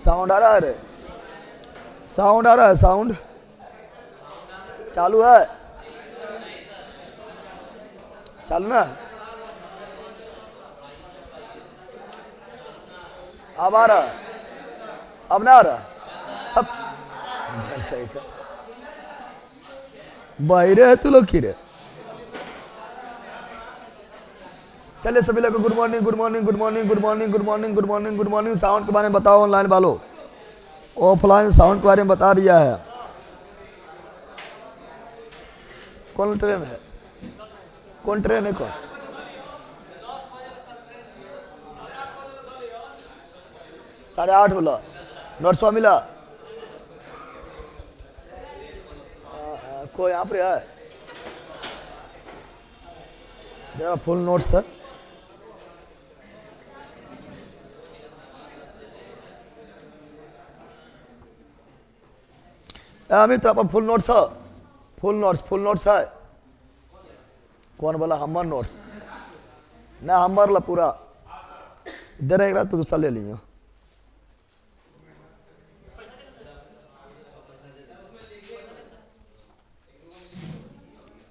Sound आ रहा है? रे साउंड आ रहा है? साउंड चालू है? चालू ना? अब आ रहा? अब ना आ रहा? अब बहिरे है तू लोग की रे। चलिए सभी लोग good morning, good morning, good morning, good morning, good morning, good morning, good morning. Sound के बारे में बताओ ऑनलाइन वालों, ऑफलाइन साउंड के बारे में बता दिया है। कौन ट्रेन है? कौन ट्रेन है? कौन 8:30 बोला? नोट्स मिला? कोई यहाँ पर है जरा फुल नोट्स है? अमित तेरा पर फुल नोट्स है? फुल नोट्स है? कौन बोला हमर नोट्स? ना हमर ला पूरा दे रहेगा तो दूसरा ले लियो।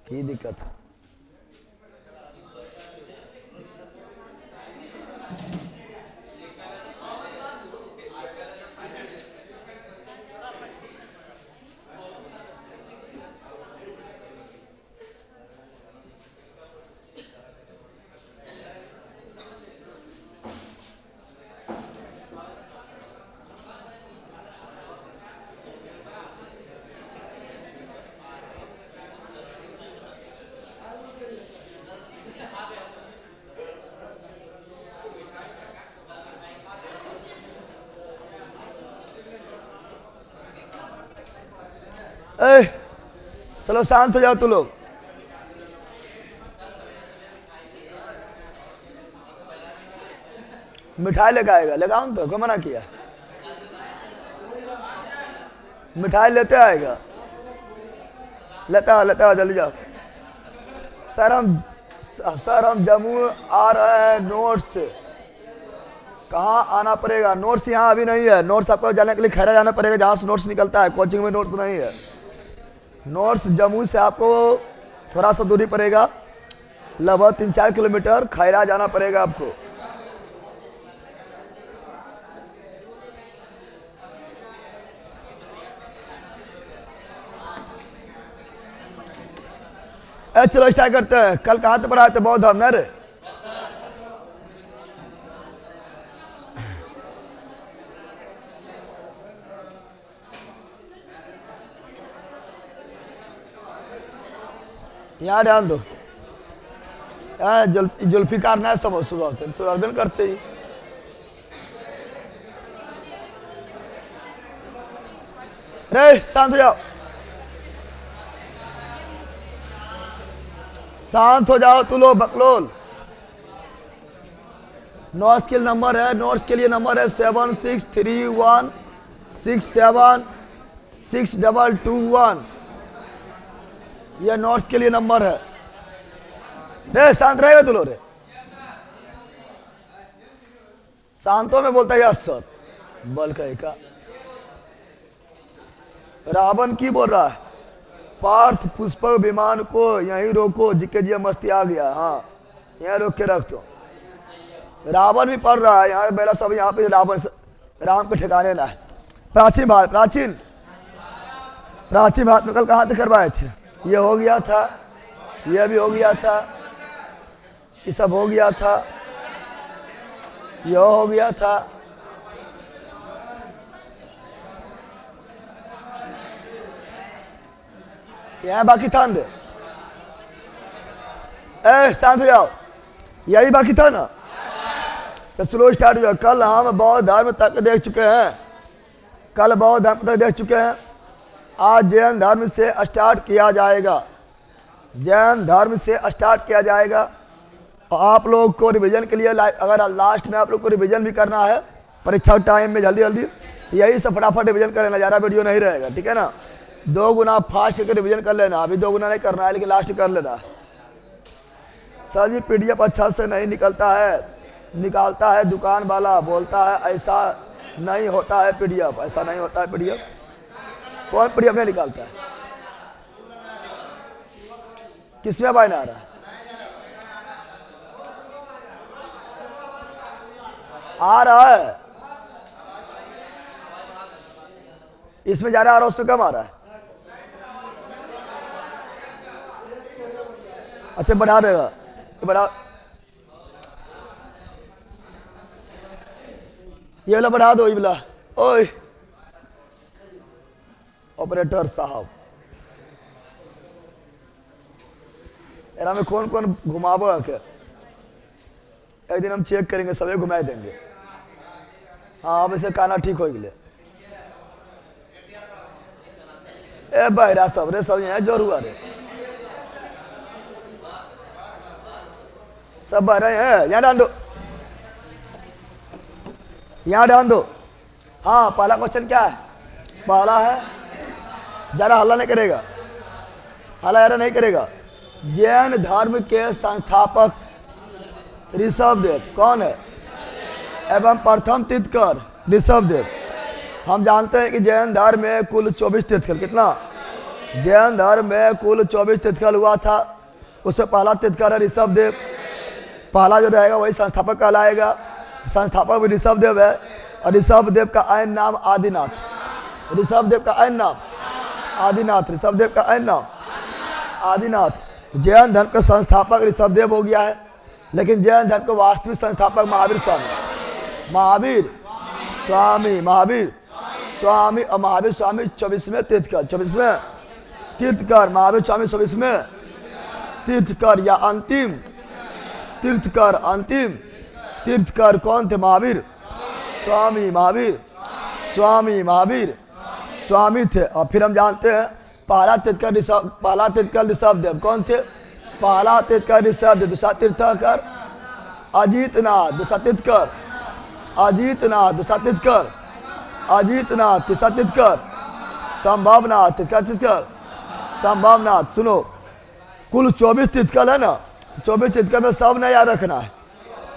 की दिक्कत है? चलो शांत हो जाओ तू लोग। मिठाई लेके आएगा? लेगा हूं तो क्यों मना किया? मिठाई लेते आएगा? लेता आओ जल्दी जाओ। सर हम जम्मू आ रहे हैं। नोट्स कहाँ आना पड़ेगा? नोट्स यहाँ अभी नहीं है। नोट्स आपको जाने के लिए खैरा जाना पड़ेगा, जहाँ से नोट्स निकलता है। कोचिंग में नोट्स नहीं है। नोट्स जम्मू से आपको थोड़ा सा दूरी पड़ेगा, लगभग 3-4 किलोमीटर खैरा जाना पड़ेगा आपको। चलो स्टार्ट करते हैं। कल कहाँ से पढ़ाए थे? बौद्ध धाम ना रे? यहाँ ध्यान दो। जुल्फिकार ना समझ सुबह करते ही। रे शांत हो जाओ, शांत हो जाओ तू लोग बकलोल। नोट्स के नंबर है, नोट्स के लिए नंबर है 7631676221। यह नोट्स के लिए नंबर है। रे शांत रहेगा तू लोग? रे शांतों में बोलता है सर बल का। रावण की बोल रहा है? पार्थ पुष्पक विमान को यहीं रोको, जिके जी मस्ती आ गया। हाँ यहाँ रोक के रख दो। रावण भी पढ़ रहा है यहाँ मेरा सब। यहाँ पे रावण राम के ठिकाने ना है। प्राचीन भारत में कल कहाँ तक करवाए थे? ये हो गया था, यह भी हो गया था, ये सब हो गया था, यह हो गया था। यहाँ बाकी था ना? शांत हो जाओ, यही बाकी था ना? तो स्लो स्टार्ट हो जाओ। कल हम बौद्ध धर्म तक देख चुके हैं। आज जैन धर्म से स्टार्ट किया जाएगा। और आप लोग को रिवीजन के लिए अगर लास्ट में आप लोग को रिवीजन भी करना है परीक्षा टाइम में जल्दी तो यही सब फटाफट रिवीजन कर लेना, ज़्यादा वीडियो नहीं रहेगा, ठीक है ना? 2 गुना फास्ट करके रिवीजन कर लेना। अभी 2 गुना नहीं करना है, लेकिन लास्ट कर लेना। सर जी PDF अच्छा से नहीं निकलता है, निकालता है दुकान वाला, बोलता है ऐसा नहीं होता है पीडीएफ, ऐसा नहीं होता है पीडीएफ। कौन पीडीएफ नहीं निकालता है? किसमें बाइन आ रहा है? आ रहा है, इसमें जा रहा है और उसमें कम आ रहा है। अच्छा बढ़ा देगा, बढ़ा, ये वाला बढ़ा दो, ये वाला। ओए ऑपरेटर साहब, एरा में कौन कौन घुमाबो है क्या? एक दिन हम चेक करेंगे, सभी घुमा देंगे। हाँ अब इसे खाना ठीक हो गए। ए बहरा सब रे, सब यहाँ जोर हुआ रे, सब बह रहे हैं। यहाँ डाल दो, यहाँ डाल दो। हाँ पहला क्वेश्चन क्या है? पहला है, जरा हल्ला नहीं करेगा, हल्ला यारा नहीं करेगा। जैन धर्म के संस्थापक ऋषभदेव कौन है? एवं प्रथम तीर्थकर ऋषभदेव। हम जानते हैं कि जैन धर्म में कुल 24 तीर्थकर, कितना? जैन धर्म में कुल 24 तीर्थकर हुआ था, उसमें पहला तीर्थकर है ऋषभदेव। पहला जो रहेगा वही संस्थापक कहलाएगा। संस्थापक भी ऋषभदेव है, और ऋषभदेव का ऐन नाम आदिनाथ। ऋषभदेव का ऐन नाम आदिनाथ, ऋषभदेव का ऐन नाम आदिनाथ। तो जैन धर्म का संस्थापक ऋषभदेव हो गया है, लेकिन जैन धर्म का वास्तविक संस्थापक महावीर स्वामी, महावीर स्वामी, महावीर स्वामी। और महावीर स्वामी 24वें तीर्थकर, 24वें तीर्थकर, महावीर स्वामी 24वें तीर्थकर या अंतिम तीर्थकर। अंतिम तीर्थकर कौन थे? महावीर स्वामी, महावीर स्वामी, महावीर स्वामी थे। और फिर हम जानते हैं पहला तीर्थकर ऋषभदेव कौन थे? पहला तीर्थकर ऋषभदेव। दूसरा तीर्थकर अजीतनाथ, दूसरा तीर्थकर अजीतनाथ, दूसरा तीर्थकर अजीतनाथ, तीसरा तीर्थकर संभवनाथ, तीर्थकर संभवनाथ। सुनो, कुल 24 तीर्थकर है ना, 24 तीर्थकर में सब ने याद रखना है,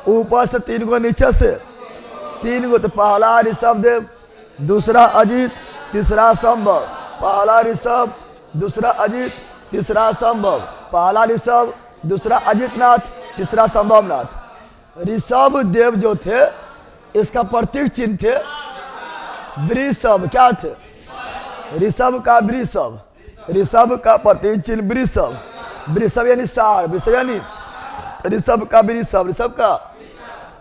ऊपर से 3 गो, नीचे से 3 गो। तो पहला ऋषभदेव, दूसरा अजीत, तीसरा संभव। पहला ऋषभ, दूसरा अजीत, तीसरा संभव। पहला ऋषभ, दूसरा अजीतनाथ, तीसरा संभवनाथ। ऋषभदेव जो थे, इसका प्रतीक चिन्ह थे वृषभ। क्या थे? ऋषभ का वृषभ, ऋषभ का प्रतीक चिन्ह वृषभ। वृषभ यानी साढ़, वृषभ यानी ऋषभ का वृषभ, ऋषभ का।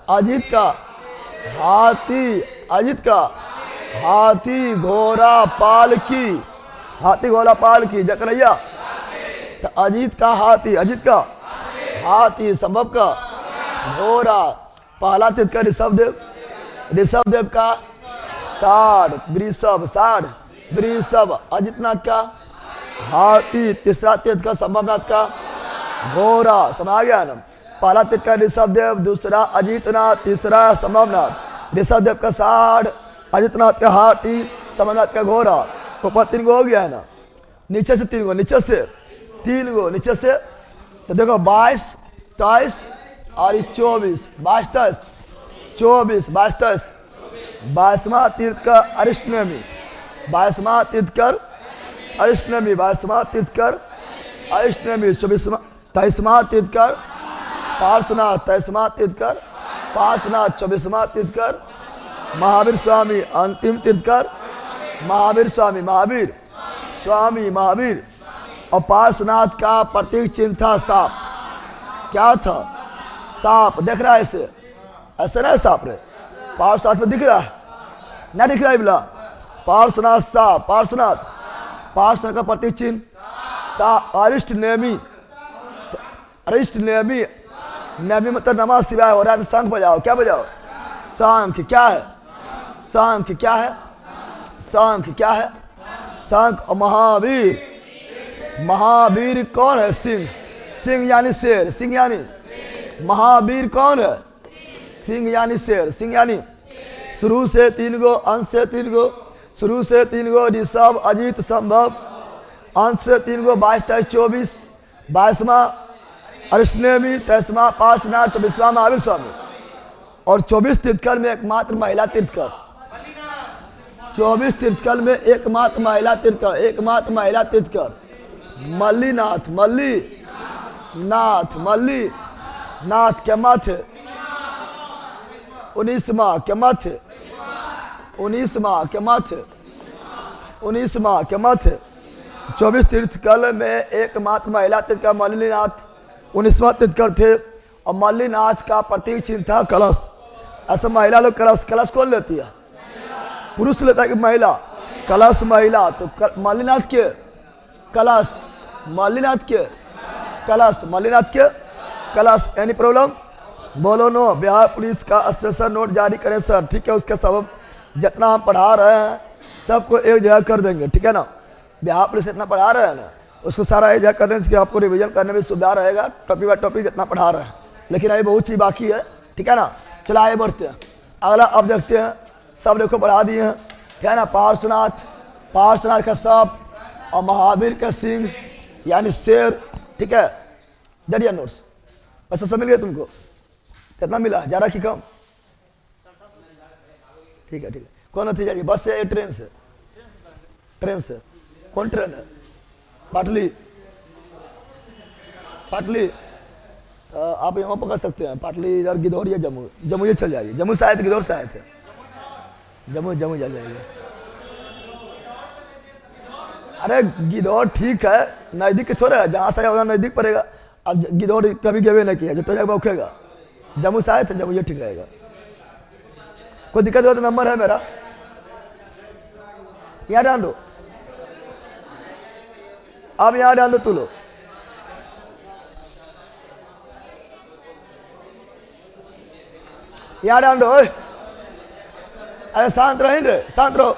अजीत का हाथी, अजीत का हाथी घोड़ा पालकी, हाथी घोड़ा पालकी जकरैया। तो अजीत का हाथी, अजीत का हाथी, संभव का घोड़ा। पहला तीर्थकर ऋषभदेव, ऋषभदेव का साढ़, वृषभ, साढ़ वृषभ। अजीतनाथ का हाथी, तीसरा तीर्थकर संभवनाथ का घोड़ा। समझ आ गया ना? पहला तीर्थकर ऋषभदेव, दूसरा अजीतनाथ, तीसरा संभवनाथ। ऋषभदेव का साढ़, अजीतनाथ का हाथी, संभवनाथ का घोड़ा। ऊपर 3 गो हो गया है ना, नीचे से 3 गो, नीचे से 3 गो, नीचे से। तो देखो 22, 23 और 24, 22, 23, 24, 22, 23। 22वां तीर्थकर अरिष्टनेमी, 22वां तीर्थकर अरिष्टनेमी, 22वां तीर्थकर अरिष्टनेमी। 23वां तीर्थकर पार्श्वनाथ, 23वां तीर्थकर पार्श्वनाथ। 24वां तीर्थकर महावीर स्वामी, अंतिम तीर्थकर महावीर स्वामी, महावीर स्वामी, महावीर। और पार्श्वनाथ का प्रतीक चिन्ह था सांप। क्या था? सांप। देख रहा है ऐसे, ऐसे ना सांप रे, पार्श्वनाथ में दिख रहा है ना? दिख रहा है बोला पार्श्वनाथ सांप, पार्श्वनाथ। पार्श्वनाथ का प्रतीक चिन्ह अरिष्ट नेमी, अरिष्ट नेमी। नेमी मतलब नमः शिवाय हो रहा है। शंख बजाओ, क्या बजाओ? शंख। क्या है? शंख। क्या है? शंख। क्या है? शंख। और महावीर, महावीर कौन है? सिंह, सिंह यानी शेर, सिंह यानी। महावीर कौन है? सिंह यानी शेर, सिंह यानी। शुरू से 3 गो, अंश से 3 गो। शुरू से 3 गो ऋषभ, अजीत, संभव। अंश से 3 गो 22, 23, 24। 22वां अरिष्टनेमी, 23वां पार्श्वनाथ, 24वां महावीर स्वामी। और 24 तीर्थकर में एकमात्र महिला तीर्थकर, 24 तीर्थकर में एकमात्र महिला तीर्थकर, एकमात्र महिला तीर्थकर मल्लीनाथ, मल्ली नाथ, मल्ली नाथ के मथ 19वां के मथ, 19वां के मथ, 19वां के मथ 24 तीर्थकर में एकमात्र महिला तीर्थकर मल्लीनाथ 19वां तीर्थकर थे। और मल्लीनाथ का प्रतीक चिन्ह था कलश। ऐसा महिला लोग कलश, कलश कौन लेती है? पुरुष लेता है कि महिला? कलश महिला। तो मल्लीनाथ के कलश, मल्लीनाथ के कलश, मल्लीनाथ के कलश। Any problem? बोलो नो। बिहार पुलिस का स्पेशल नोट जारी करें सर, ठीक है। उसके सबब जितना हम पढ़ा रहे हैं सबको एक जगह कर देंगे, ठीक है ना। बिहार पुलिस इतना पढ़ा रहे हैं ना, उसको सारा एक जगह कर देंगे, इसके आपको रिवीजन करने में सुविधा रहेगा। टॉपिक बाय टॉपिक जितना पढ़ा रहे हैं, लेकिन अभी बहुत चीज़ बाकी है, ठीक है ना। चला आगे बढ़ते हैं। अगला अब देखते हैं, सब देखो बढ़ा दिए हैं, ठीक है ना। पार्श्वनाथ, पार्श्वनाथ का सांप और महावीर का सिंह यानी शेर, ठीक है। दरिया नोट्स पैसा सब मिल गया तुमको? कितना मिला? ज़्यादा कि कम? ठीक है, ठीक है। कौन थी जाइए, बस से या ट्रेन से? ट्रेन से। कौन ट्रेन है? पाटली, पाटली। आप यहाँ पकड़ सकते हैं। पाटली इधर गिद्धौर या जम्मू, जम्मू ये चल जाइए। जम्मू से आए थे, गिद्धौर से आए थे? जम्मू, जम्मू चल जाइए। अरे गिद्धौर ठीक है, नज़दीक थोड़ा है, जहाँ से आएगा नज़दीक पड़ेगा। अब गिद्धौर कभी गए नहीं किया, जो टोजा उखेगा। जम्मू से आए थे, जम्मू ये ठीक रहेगा। कोई दिक्कत हो तो नंबर है मेरा, यहाँ डाल दो। अब यहाँ डाल दो तू लो। यहाँ डाल दो। अरे शांत रहो रे, शांत रहो।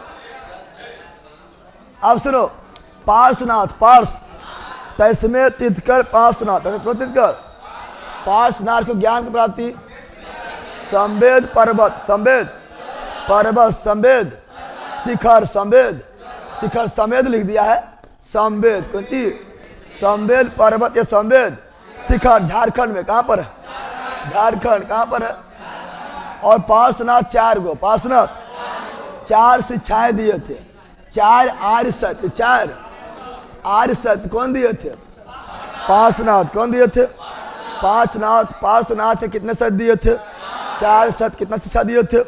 अब सुनो, पार्श्वनाथ, पार्श तैसमें तीर्थकर पार्श्वनाथ, तीर्थकर पार्श्वनाथ को ज्ञान की प्राप्ति। संवेद पर्वत, संवेद पर्वत, संवेद शिखर, संवेद शिखर, संवेद लिख दिया है। संवेद कौन? संवेद पर्वत या संवेद शिखर झारखंड में। कहाँ पर है? झारखंड। कहाँ पर है? और पार्श्वनाथ 4 गो, पार्श्वनाथ 4 शिक्षाएं दिए थे। 4 आर्य सत्य, 4 आर्य सत्य कौन दिए थे? पार्श्वनाथ। कौन दिए थे? पार्श्वनाथ। पार्श्वनाथ कितने सत्य दिए थे? 4 सत्य। कितना शिक्षा दिए थे?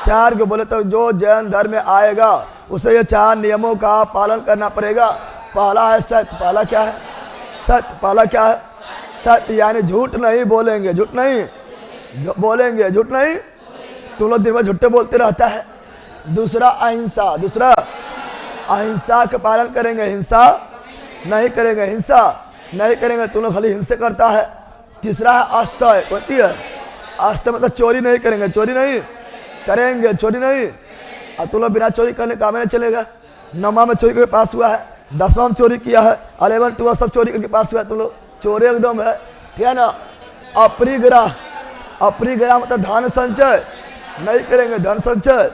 4 को। बोले तो जो जैन धर्म में आएगा उसे ये 4 नियमों का पालन करना पड़ेगा। पहला है सत्य। पहला क्या है? सत्य। पहला क्या है? सत्य, यानी झूठ नहीं बोलेंगे, झूठ नहीं बोलेंगे, झूठ नहीं। तुम लोग दिन भर झूठे बोलते रहता है। दूसरा अहिंसा, दूसरा अहिंसा का पालन करेंगे, हिंसा नहीं करेंगे, हिंसा नहीं करेंगे। तुम लोग खाली हिंसा करता है। तीसरा है अस्तय, होती है अस्तय मतलब चोरी नहीं करेंगे, चोरी नहीं करेंगे, चोरी नहीं। और तुम लोग बिना चोरी करने काम नहीं चलेगा। 9वां में चोरी करके पास हुआ है, 10वां में चोरी किया है, 11 12 सब चोरी करके पास हुआ है। तुम लोग चोरी एकदम है, ठीक है ना। अपरिग्रह, अपरिग्रह मतलब धन संचय नहीं करेंगे, धन संचय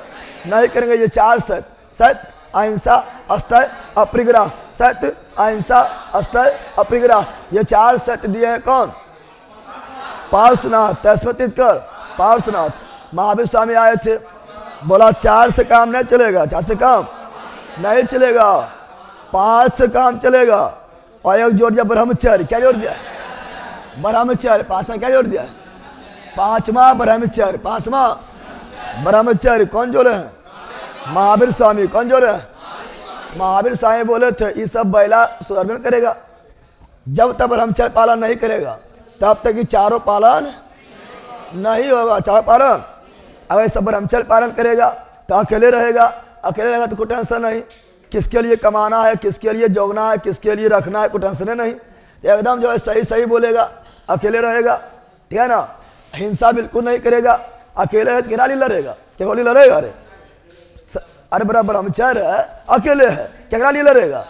नहीं करेंगे। ये 4 सत्य, सत्य अहिंसा अस्तय अपरिग्रह, सत्य अहिंसा अस्तय अपरिग्रह, ये 4 सत्य दिए हैं। कौन? पार्श्वनाथ। तैसमें तीर्थकर पार्श्वनाथ। महावीर स्वामी आए थे, बोला 4 से काम नहीं चलेगा, 4 से काम नहीं चलेगा, 5 से काम चलेगा। और एक जोड़ दिया ब्रह्मचर्य। क्या जोड़ दिया? ब्रह्मचर्य। 5वां क्या जोड़ दिया? 5वां ब्रह्मचर्य। 5वां ब्रह्मचर्य कौन जोड़े हैं? महावीर स्वामी। कौन जोड़े हैं? महावीर स्वामी बोले थे ये सब बैला सुधर्मन करेगा। जब तक ब्रह्मचर्य पालन नहीं करेगा तब तक ये चारों पालन नहीं होगा। चारों पालन अगर सब ब्रह्मचर्य पालन करेगा तो अकेले रहेगा, अकेले रहेगा तो कोई टेंशन नहीं। किसके लिए कमाना है, किसके लिए जोगना है, किसके लिए रखना है, कोई टेंशन नहीं। एकदम जो है सही सही बोलेगा, अकेले रहेगा, ठीक है ना। हिंसा बिल्कुल नहीं करेगा, अकेले है तो किराली लड़ेगा, क्या होली लड़ेगा? अरे बड़ा ब्रह्मचर्य है, अकेले है, क्या लिए लड़ेगा?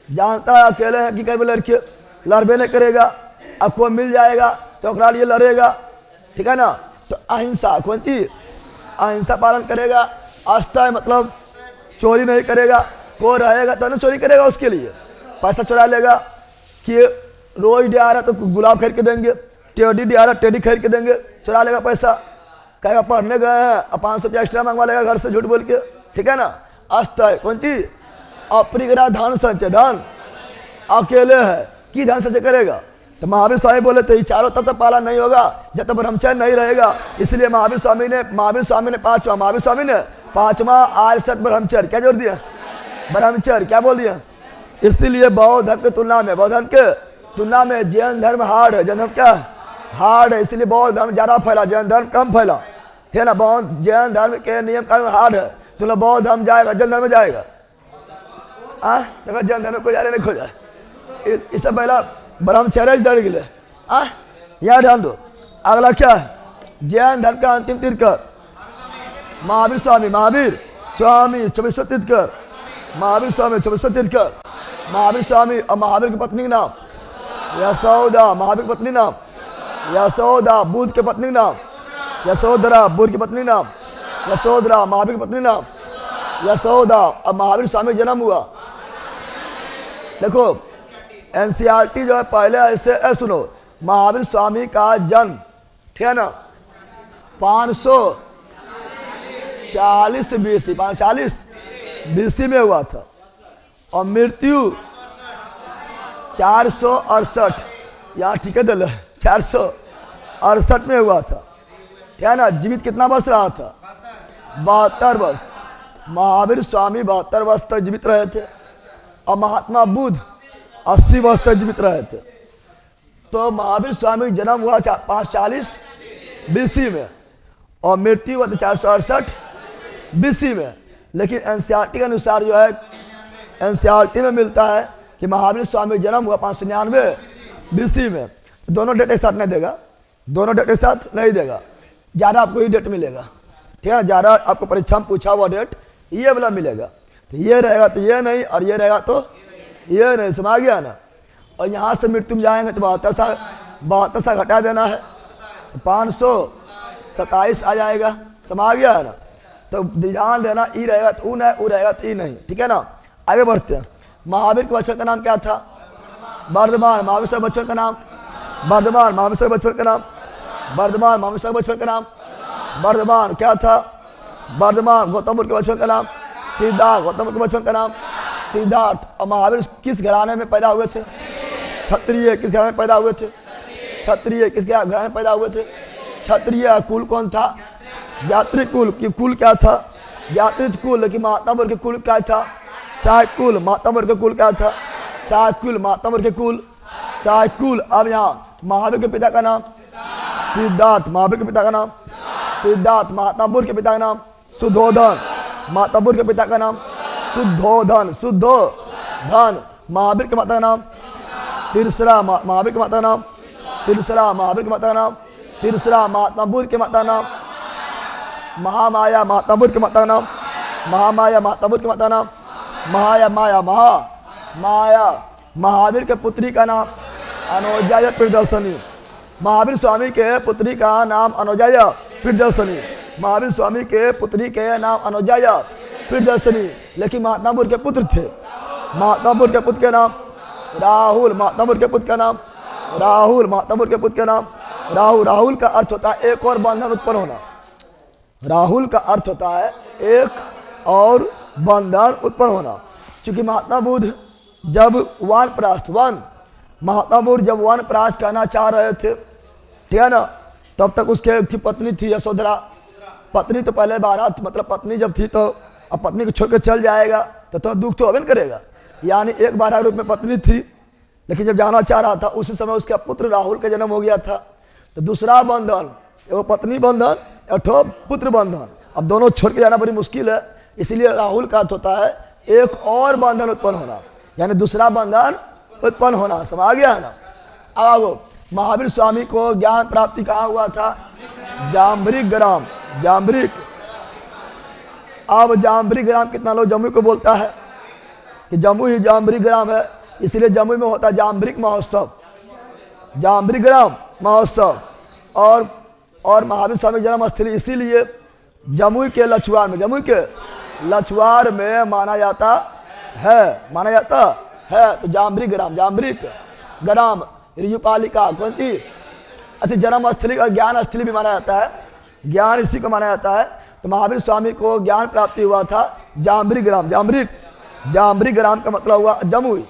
जानता है अकेले है कि कभी लड़के लड़बे नहीं करेगा। अब कोई मिल जाएगा तो ओकरा लिए लड़ेगा, ठीक है ना। तो अहिंसा कौन चीज? अहिंसा पालन करेगा। अस्तय मतलब चोरी नहीं करेगा। कोई रहेगा तो ना चोरी करेगा, उसके लिए पैसा चुरा लेगा कि रोज डे आ रहा तो गुलाब खरीद के देंगे, टेडी डे आ रहा टेडी खरीद के देंगे, चुरा लेगा पैसा। कहेगा पढ़ने गए हैं और 500 रुपया एक्स्ट्रा मंगवा लेगा घर से झूठ बोल के, ठीक है ना। अस्त है। कौन चीज? अपरिग्रह धन संचय, धन अकेले है कि धन संचय करेगा। तो महावीर स्वामी बोले तो ये चारों तब तक पालन नहीं होगा जब तक ब्रह्मचर्य नहीं रहेगा। इसलिए महावीर स्वामी ने पांचवा आर्य सत्य ब्रह्मचर्य क्या जोड़ दिया? ब्रह्मचर्य क्या बोल दिया? इसीलिए बौद्ध धर्म की तुलना में जैन धर्म हार्ड है। जैन धर्म क्या हार्ड है, इसलिए बौद्ध धर्म ज्यादा फैला, जैन धर्म कम फैला। ठीक है ना? जैन धर्म के नियम कानून हार्ड है, तो बौद्ध धर्म जाएगा, जैन धर्म में जाएगा। देखो जैन धर्म को जाने नहीं खोजा, इससे पहला ब्रह्मचर्य डर गए। यहाँ ध्यान दो। अगला क्या है? जैन धर्म का अंतिम तीर्थकर महावीर स्वामी 2400 तीर्थकर, महावीर स्वामी 2400 तीर्थकर। महावीर स्वामी और महावीर की पत्नी का नाम यशोदा, महावीर की पत्नी नाम यशोदा, बुद्ध के पत्नी नाम यशोधरा, बुद्ध की पत्नी नाम यशोधरा, महावीर की पत्नी नाम यशोदा। और महावीर स्वामी जन्म हुआ, देखो एनसीईआरटी जो है पहले ऐसे सुनो, महावीर स्वामी का जन्म ठीक है ना 540 BC में हुआ था और मृत्यु 468, यहाँ ठीक है दल 468 में हुआ था। ठीक है ना? जीवित कितना वर्ष रहा था? 72 वर्ष। महावीर स्वामी 72 वर्ष तक जीवित रहे थे और महात्मा बुद्ध 80 वर्ष तक जीवित रहे थे। तो महावीर स्वामी जन्म हुआ 540 BC में और मृत्यु हुआ 468 BC में। लेकिन एनसीईआरटी के अनुसार जो है, एनसीईआरटी में मिलता है कि महावीर स्वामी जन्म हुआ 599 BC में। दोनों डेट एक साथ नहीं देगा, दोनों डेट एक साथ नहीं देगा, ज़्यादा आपको ये डेट मिलेगा। ठीक है? ज़्यादा आपको परीक्षा में पूछा हुआ डेट ये वाला मिलेगा। तो ये रहेगा तो ये नहीं, और ये रहेगा तो ये नहीं, समझ गया ना? और यहाँ से मृत्यु में जाएंगे तो 72 साल घटा देना है, 527 आ जाएगा, समझ गया है ना? तो ध्यान देना, ई रहेगा तो ऊ नहीं, ऊ रहेगा तो ई नहीं। ठीक है ना? आगे बढ़ते हैं। महावीर के बचपन का नाम क्या था? वर्धमान। महावीर से बचपन का नाम वर्धमान। महावीर से बचपन का नाम वर्धमान। महावीर से बचपन का नाम वर्धमान क्या था? वर्धमान। गौतम बुद्ध के बचपन का नाम सिद्धार्थ। गौतम बुद्ध के बचपन का नाम सिद्धार्थ। और महावीर किस घराने में पैदा हुए थे? क्षत्रिय। किस घराने में पैदा हुए थे? क्षत्रिय। किस घराने में पैदा हुए थे? क्षत्रिय। कुल कौन था? यात्री कुल। की कुल क्या था? यात्रित कुल। लेकिन महात्मा बुद्ध के कुल क्या था? साकुल। महात्मा बुद्ध के कुल क्या था? साकुल। महात्मा बुद्ध के कुल साकुल। अब यहाँ महावीर के पिता का नाम सिद्धार्थ। महावीर के पिता का नाम सिद्धार्थ। महात्मा बुद्ध के पिता का नाम शुद्धोधन। महात्मा बुद्ध के पिता का नाम शुद्धोधन। शुद्धोधन। महावीर के माता का नाम तिरसरा। महावीर के माता का नाम तिरसरा। महावीर के माता का नाम तिरसरा। महात्मा बुद्ध के माता का नाम महामाया। महात्मा बुद्ध के माता का नाम महामाया। महात्मा बुद्ध के माता का नाम माया। माया। महावीर के पुत्री का नाम अनुजाया प्रियदर्शनी। महावीर स्वामी के पुत्री का नाम अनुजाया प्रियदर्शनी। महावीर स्वामी के पुत्री के नाम अनुजाया प्रियदर्शनी। लेकिन महात्मा बुद्ध के पुत्र थे। महात्मा बुद्ध के पुत्र के नाम राहुल। महात्मा बुद्ध के पुत्र का नाम राहुल। महात्मा बुद्ध के पुत्र के नाम राहुल। राहुल का अर्थ होता है एक और बंधन उत्पन्न होना। राहुल का अर्थ होता है एक और बंधन उत्पन्न होना। क्योंकि महात्मा बुद्ध जब महात्मा बुद्ध जब वनप्रस्थ करना चाह रहे थे, ठीक है ना, तब तक उसके पत्नी थी यशोधरा। पत्नी तो पहले बारात, मतलब पत्नी जब थी तो अब पत्नी को छोड़ कर चल जाएगा तो दुख तो हवन करेगा। यानी एक बारह रूप में पत्नी थी, लेकिन जब जाना चाह रहा था उसी समय उसका पुत्र राहुल का जन्म हो गया था। तो दूसरा बंधन, वो पत्नी बंधन, एक पुत्र बंधन, अब दोनों छोड़ के जाना बड़ी मुश्किल है। इसीलिए राहुल का अर्थ होता है एक और बंधन उत्पन्न होना, यानी दूसरा बंधन उत्पन्न होना। समझ गया है ना? अब आओ, महावीर स्वामी को ज्ञान प्राप्ति कहाँ हुआ था? जाम्बरिक ग्राम। जाम्बरिक। अब जाम्बरिक ग्राम कितना लोग जम्मू को बोलता है कि जम्मू ही जाम्बरिक ग्राम है, इसलिए जम्मू में होता है जाम्बरिक महोत्सव, जाम्बरिक ग्राम महोत्सव। और महावीर स्वामी जन्म स्थली इसीलिए जमुई के लछुआर में, जमुई के लछुआर में माना जाता है। तो जाम्बरिक ग्राम ऋजुपालिका कौन सी अच्छी जन्म स्थली और ज्ञान स्थली भी माना जाता है। ज्ञान इसी को माना जाता है। तो महावीर स्वामी को ज्ञान प्राप्ति हुआ था जाम्बरी ग्राम, जाम्बरी ग्राम का मतलब हुआ जमुई,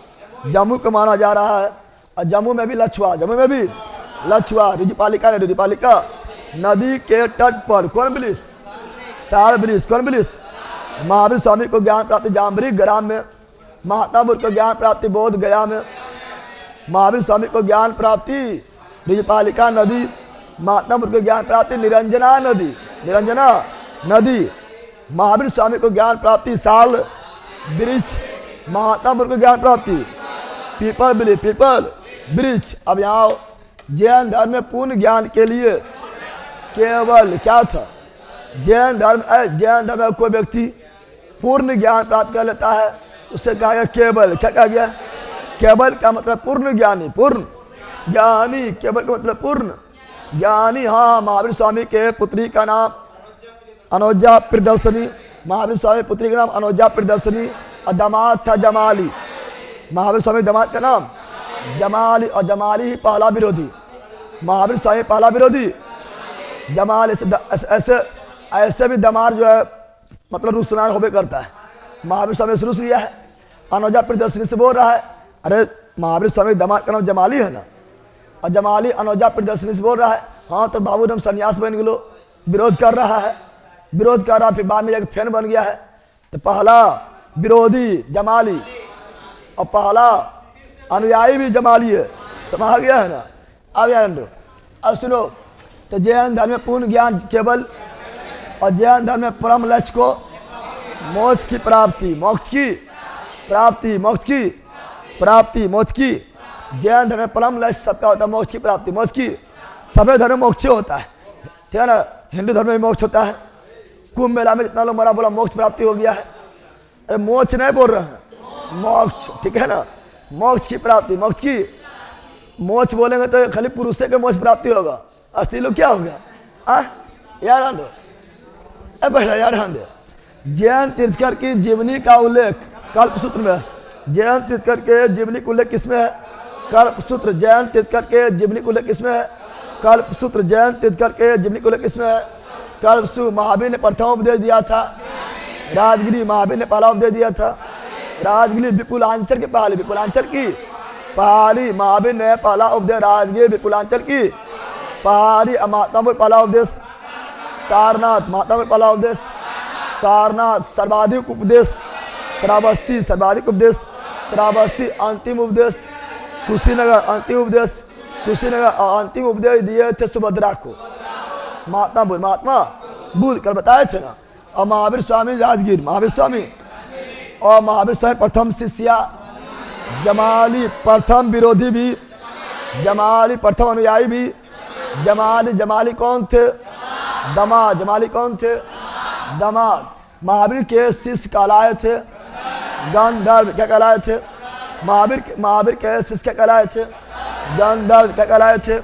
जम्मू को माना जा रहा है। और जम्मू में भी लछुआ, जम्मू में भी लछुआ, रिजुपालिका नदी के तट पर कौन ब्रिज, साल ब्रिज, कौन ब्रिज, महावीर स्वामी को ज्ञान प्राप्ति जाम्बरी ग्राम में, महात्मा बुद्ध को ज्ञान प्राप्ति बोध गया में, महावीर स्वामी को ज्ञान प्राप्ति रिजुपालिका नदी, महात्मा बुद्ध को ज्ञान प्राप्ति निरंजना नदी, महावीर स्वामी को ज्ञान प्राप्ति साल ब्रिज, महात्मा बुद्ध को ज्ञान प्राप्ति पीपल ब्रिज। अब यहाँ जैन धर्म में पूर्ण ज्ञान के लिए केवल क्या था, जैन धर्म में कोई व्यक्ति पूर्ण ज्ञान प्राप्त कर लेता है उसे कहा गया केवल। क्या कहा गया, केवल का मतलब पूर्ण ज्ञानी, पूर्ण ज्ञानी, केवल का मतलब पूर्ण ज्ञानी। हाँ, महावीर स्वामी के पुत्री का नाम अनोजा प्रियदर्शनी, महावीर स्वामी पुत्री का नाम अनोजा प्रियदर्शनी, और दामाद था जमाली, महावीर स्वामी दामाद का नाम जमाली, और जमाली ही पहला विरोधी, महावीर स्वामी पहला विरोधी जमाल। ऐसे भी दमार जो है मतलब रुसनान होबे करता है, महावीर स्वामी से रुस लिया है, अनोजा प्रियदर्शनी से बोल रहा है, अरे महावीर स्वामी दमार का नाम जमाली है ना, और जमाली अनोजा प्रियदर्शनी से बोल रहा है, हाँ तो बाबू हम सन्यास बन गलो, विरोध कर रहा है, फिर बाद में जाकर फैन बन गया है। तो पहला विरोधी जमाली और पहला अनुयायी भी जमाली है, समझ गया है ना। अब सुनो, तो जैन धर्म में पूर्ण ज्ञान केवल, और जैन धर्म में परम लक्ष्य को मोक्ष की प्राप्ति, जैन धर्म में परम लक्ष्य सबका होता है मोक्ष की प्राप्ति, मोक्ष की सभी धर्म में मोक्ष होता है, ठीक है ना। हिंदू धर्म में मोक्ष होता है, कुंभ मेला में जितना लोग मरा बोला मोक्ष प्राप्ति हो गया है, अरे मोक्ष नहीं बोल रहे हैं, मोक्ष, ठीक है ना, मोक्ष की प्राप्ति, मोक्ष बोलेंगे तो खाली पुरुष के मोक्ष प्राप्ति होगा, अस्त्री लोग क्या हो गया, यार बैठा यार। जैन तीर्थकर की जीवनी का उल्लेख कल्पसूत्र में है, जैन तीर्थकर के जीवनी का उल्लेख किसमें है, कल्पसूत्र, जैन तीर्थकर के जीवनी का उल्लेख किसमें है, कल्पसूत्र, जैन तीर्थकर के जीवनी का उल्लेख किसमें है, कल्पसूत्र। महावीर ने प्रथम उपदेश दिया था राजगिरी, महावीर ने पहला उपदेश दिया था राजगिरी, विपुलांचल की पहाड़ी, महावीर ने पहला उपदेश राजगिरी विपुलांचल की पहाड़ी, महात्मा बुद्ध पहला उपदेश सारनाथ, महात्मा बुद्ध पहला उपदेश सारनाथ, सर्वाधिक उपदेश श्रावस्ती, अंतिम उपदेश कुशीनगर, अंतिम उपदेश दिए थे सुभद्रा को महात्मा बुद्ध, कल बताए थे ना। और महावीर स्वामी राजगीर, महावीर स्वामी प्रथम शिष्या जमाली, प्रथम विरोधी भी जमाली, प्रथम अनुयायी भी जमाली कौन थे, जमाली कौन थे, दमाद। महावीर के शिष्य कहलाए थे गंधर्व, क्या कहलाए थे, महावीर के शिष्य क्या कहलाए थे, गंधर्व, क्या कहलाए थे,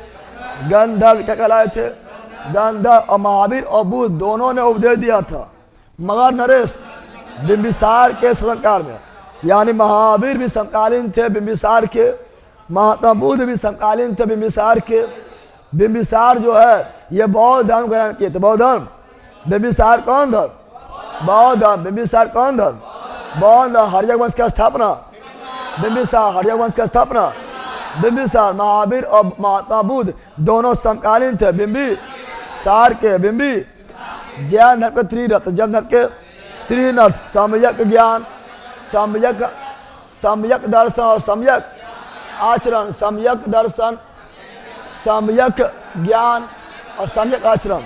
गंधर्व। और महावीर और बुद्ध दोनों ने उपदेश दिया था, मगर नरेश बिंबिसार के शासनकाल में, यानी महावीर भी समकालीन थे बिंबिसार के, महात्मा बुद्ध भी समकालीन थे बिंबिसार के। बिंबिसार जो है ये बौद्ध धर्म ग्रहण किए थे, बौद्ध धर्म। बिंबिसार कौन धर्म, बौद्ध धर्म। बिंबिसार कौन धर्म, बौद्ध। हर्यक वंश की स्थापना, बिंबिसार, हर्यक वंश की स्थापना बिंबिसार। महावीर और महात्मा बुद्ध दोनों समकालीन थे बिंबिसार के। जैन धर्म के त्रिरत्न, जैन धर्म के त्रिरत्न, सम्यक ज्ञान, सम्यक दर्शन और सम्यक आचरण, सम्यक दर्शन, सम्यक ज्ञान और सम्यक आचरण।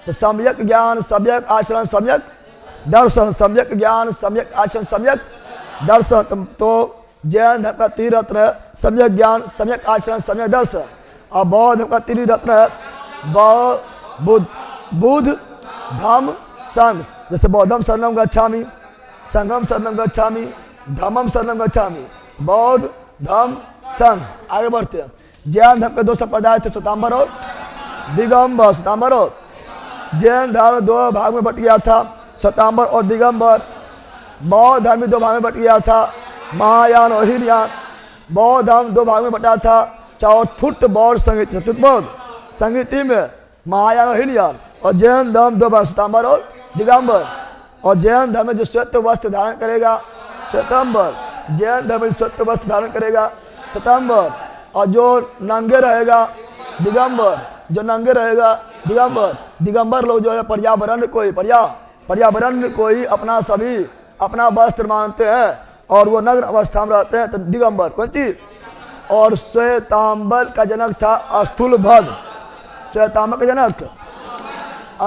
तो सम्यक ज्ञान, सम्यक आचरण, सम्यक दर्शन, सम्यक ज्ञान, सम्यक आचरण, सम्यक दर्शन। तो जैन धर्म का त्रिरत्न है सम्यक ज्ञान, सम्यक आचरण, सम्यक दर्शन। और बौद्ध धर्म का त्रिरत्न है बुद्ध धम्म संघ। जैसे बौद्धम शरणम गच्छामि, संघम शरणम गच्छामि, धम्मम शरणम गच्छामि, बौद्ध धम्म संघ। आगे बढ़ते हैं। जैन धर्म के दो संप्रदाय थे, श्वेतांबर और दिगंबर। श्वेतांबर और जैन धर्म दो भाग में बट गया था, श्वेतांबर और दिगंबर। बौद्ध धर्म दो भाग में बट गया था, महायान और हीनयान। बौद्ध धर्म दो भाग में बटा था, चतुर्थ बौद्ध संगीत, चतुर्थ बौद्ध संगीति में महायान और हीनयान। और जैन धर्म दो भाग, श्वेतांबर और दिगंबर। और जैन धर्म में जो श्वेत वस्त्र धारण करेगा श्वेतांबर, जैन धर्म में श्वेत वस्त्र धारण करेगा श्वेतांबर, और जो नंगे रहेगा दिगंबर, जो नंगे रहेगा दिगंबर। दिगंबर लोग जो है पर्यावरण कोई अपना सभी अपना वस्त्र मानते हैं और वो नग्न अवस्था में रहते हैं, तो दिगंबर कौन चीज। और श्वेतांबर का जनक था स्थूलभद्र, श्वेतांबर का जनक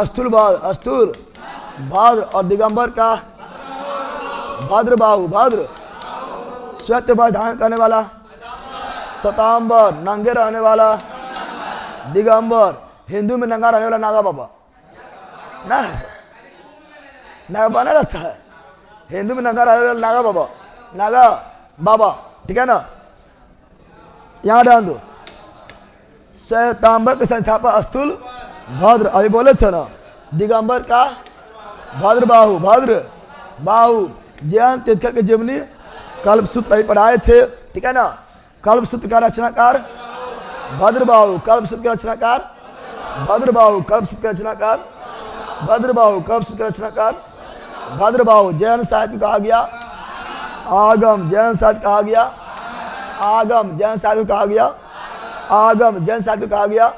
स्थूलभद्र, और दिगंबर का भद्रबाहु, भद्र श्वेत वस्त्र धारण करने वाला श्वेतांबर, नंगे रहने वाला दिगंबर। हिंदू में नंगा रहने वाला नागा बाबा, ना नागा बना रहता है, हिंदू में नंगा रहने वाला नागा बाबा, ठीक है ना। यहाँ ध्यान दो, श्वेतांबर के संस्थापक स्थूल भद्र, अभी बोले थे ना। दिगंबर का भद्रबाहु, जैन तीर्थकर के जीवनी कल्पसूत्र अभी पढ़ाए थे, ठीक है ना। कल्पसूत्र का रचनाकार भद्रबाहु, कल्पसूत्र का रचनाकार भद्रबाहु, कल्पसूत्र का रचनाकार भद्रबाहु, कल्पसूत्र का रचनाकार भद्रबाहु। जैन साहित्य कहा गया आगम, जैन साहित्य कहा गया आगम, जैन साहित्य कहा गया आगम, जैन साहित्य कहा गया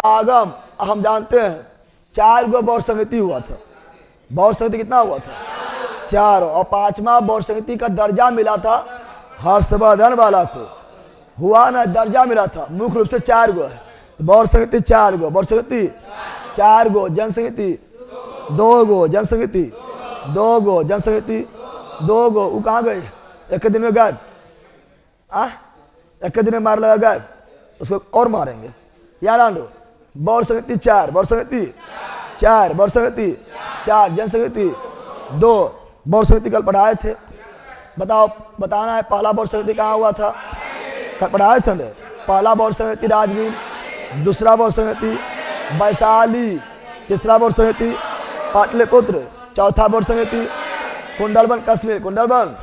आगम। हम जानते हैं 4 गो बौद्ध संगति हुआ था। बौद्ध संगति कितना हुआ था? 4, और 5वां बौद्ध संगति का दर्जा मिला था हर्षवर्धन वाला को, हुआ ना, दर्जा मिला था। मुख्य रूप से 4 गो है बौद्ध संगति, 4 गो बौद्ध संगति, 4 गो जन संगति, 2 गो जन संगति, 2 गो जन संगति, 2 गो। वो कहाँ गए? एक दिन में गायब, एक दिन में मार लगा गायब, उसको और मारेंगे। याद दो, बौद्ध संगति 4, बौद्ध संगति 4, बौद्ध संगति 4, जन संगति 2। बौद्ध संगति कल पढ़ाए थे, बताना है पहला बौद्ध संगति कहाँ हुआ था? कल पढ़ाए थे। पहला बौद्ध संगति राजगीर, दूसरा बौद्ध संगति वैशाली, तीसरा बौद्ध संगति पाटलिपुत्र, चौथा बौद्ध संगति कुंडलबन कश्मीर, कुंडलबन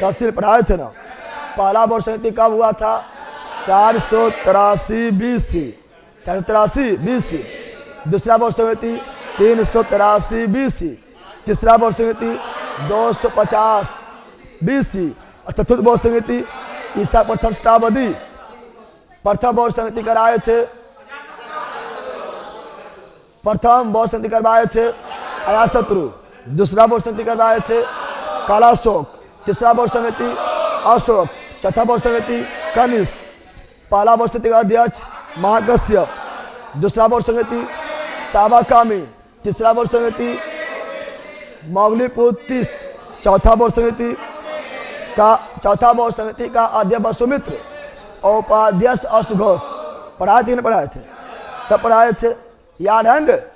कश्मीर पढ़ाए थे ना। पहला बौद्ध संगति कब हुआ था? 483 BC, 483 BC। दूसरा बौद्ध संगति 383 BC, तीसरा बौद्ध संगति 250 BC, और चतुर्थ बौद्ध संगति ईसा प्रथम शताब्दी। प्रथम बौद्ध संगति कराए थे, प्रथम बौद्ध संगति करवाए थे अजातशत्रु, दूसरा बौद्ध संगति करवाए थे कालाशोक, तीसरा बौद्ध संगति अशोक, चौथा बौद्ध संगति कनिष्क। पहला बौद्ध संगति का अध्यक्ष महाकश्यप, दूसरा बौद्ध संगति साबाकामी, तीसरा बौद्ध संगति मौगलीपुत्र, चौथा बौद्ध संगति का अध्यक्ष वसुमित्र और उपाध्यक्ष अशुघोष। पढ़ाए थे, नहीं पढ़ाए थे? सब पढ़ाए थे, याद है।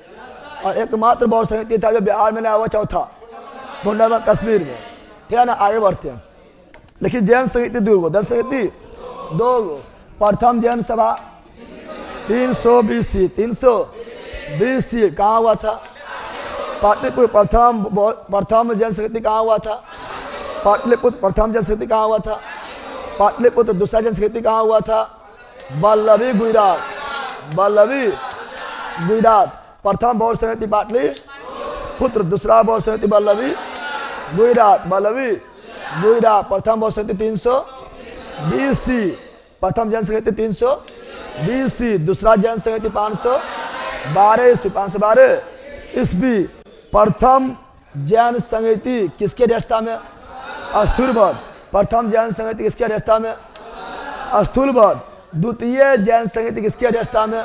और एकमात्र बौद्ध संगति था जो बिहार में नहीं हुआ, चौथा कुंडलबन कश्मीर में, ठीक है ना। आगे बढ़ते हैं। लेकिन जैन संगति 2 गो, दल संगति 2 गो। प्रथम जैन सभा 300 BC, 300 BC कहाँ हुआ था? पाटलिपुत्र। प्रथम जैन संगति कहाँ हुआ था? पाटलिपुत्र। प्रथम जैन संगति कहाँ हुआ था? पाटलिपुत्र। दूसरा जैन संगति कहाँ हुआ था? वल्लभी गुजरात, वल्लभी गुजरात। प्रथम बौद्ध संगति पाटलिपुत्र, दूसरा बौद्ध संगति वल्लभी गुजरात, वल्लभी गुजरात। प्रथम बौद्ध संगति 300 BC, प्रथम जैन संगति 300 BC, दूसरा जैन संगति 512 ईस्वी। प्रथम जैन संगति किसके अध्यक्षता में? स्थूलभद्र। प्रथम जैन संगति किसके अध्यक्षता में? स्थूलभद्र। द्वितीय जैन संगति किसके अध्यक्षता में?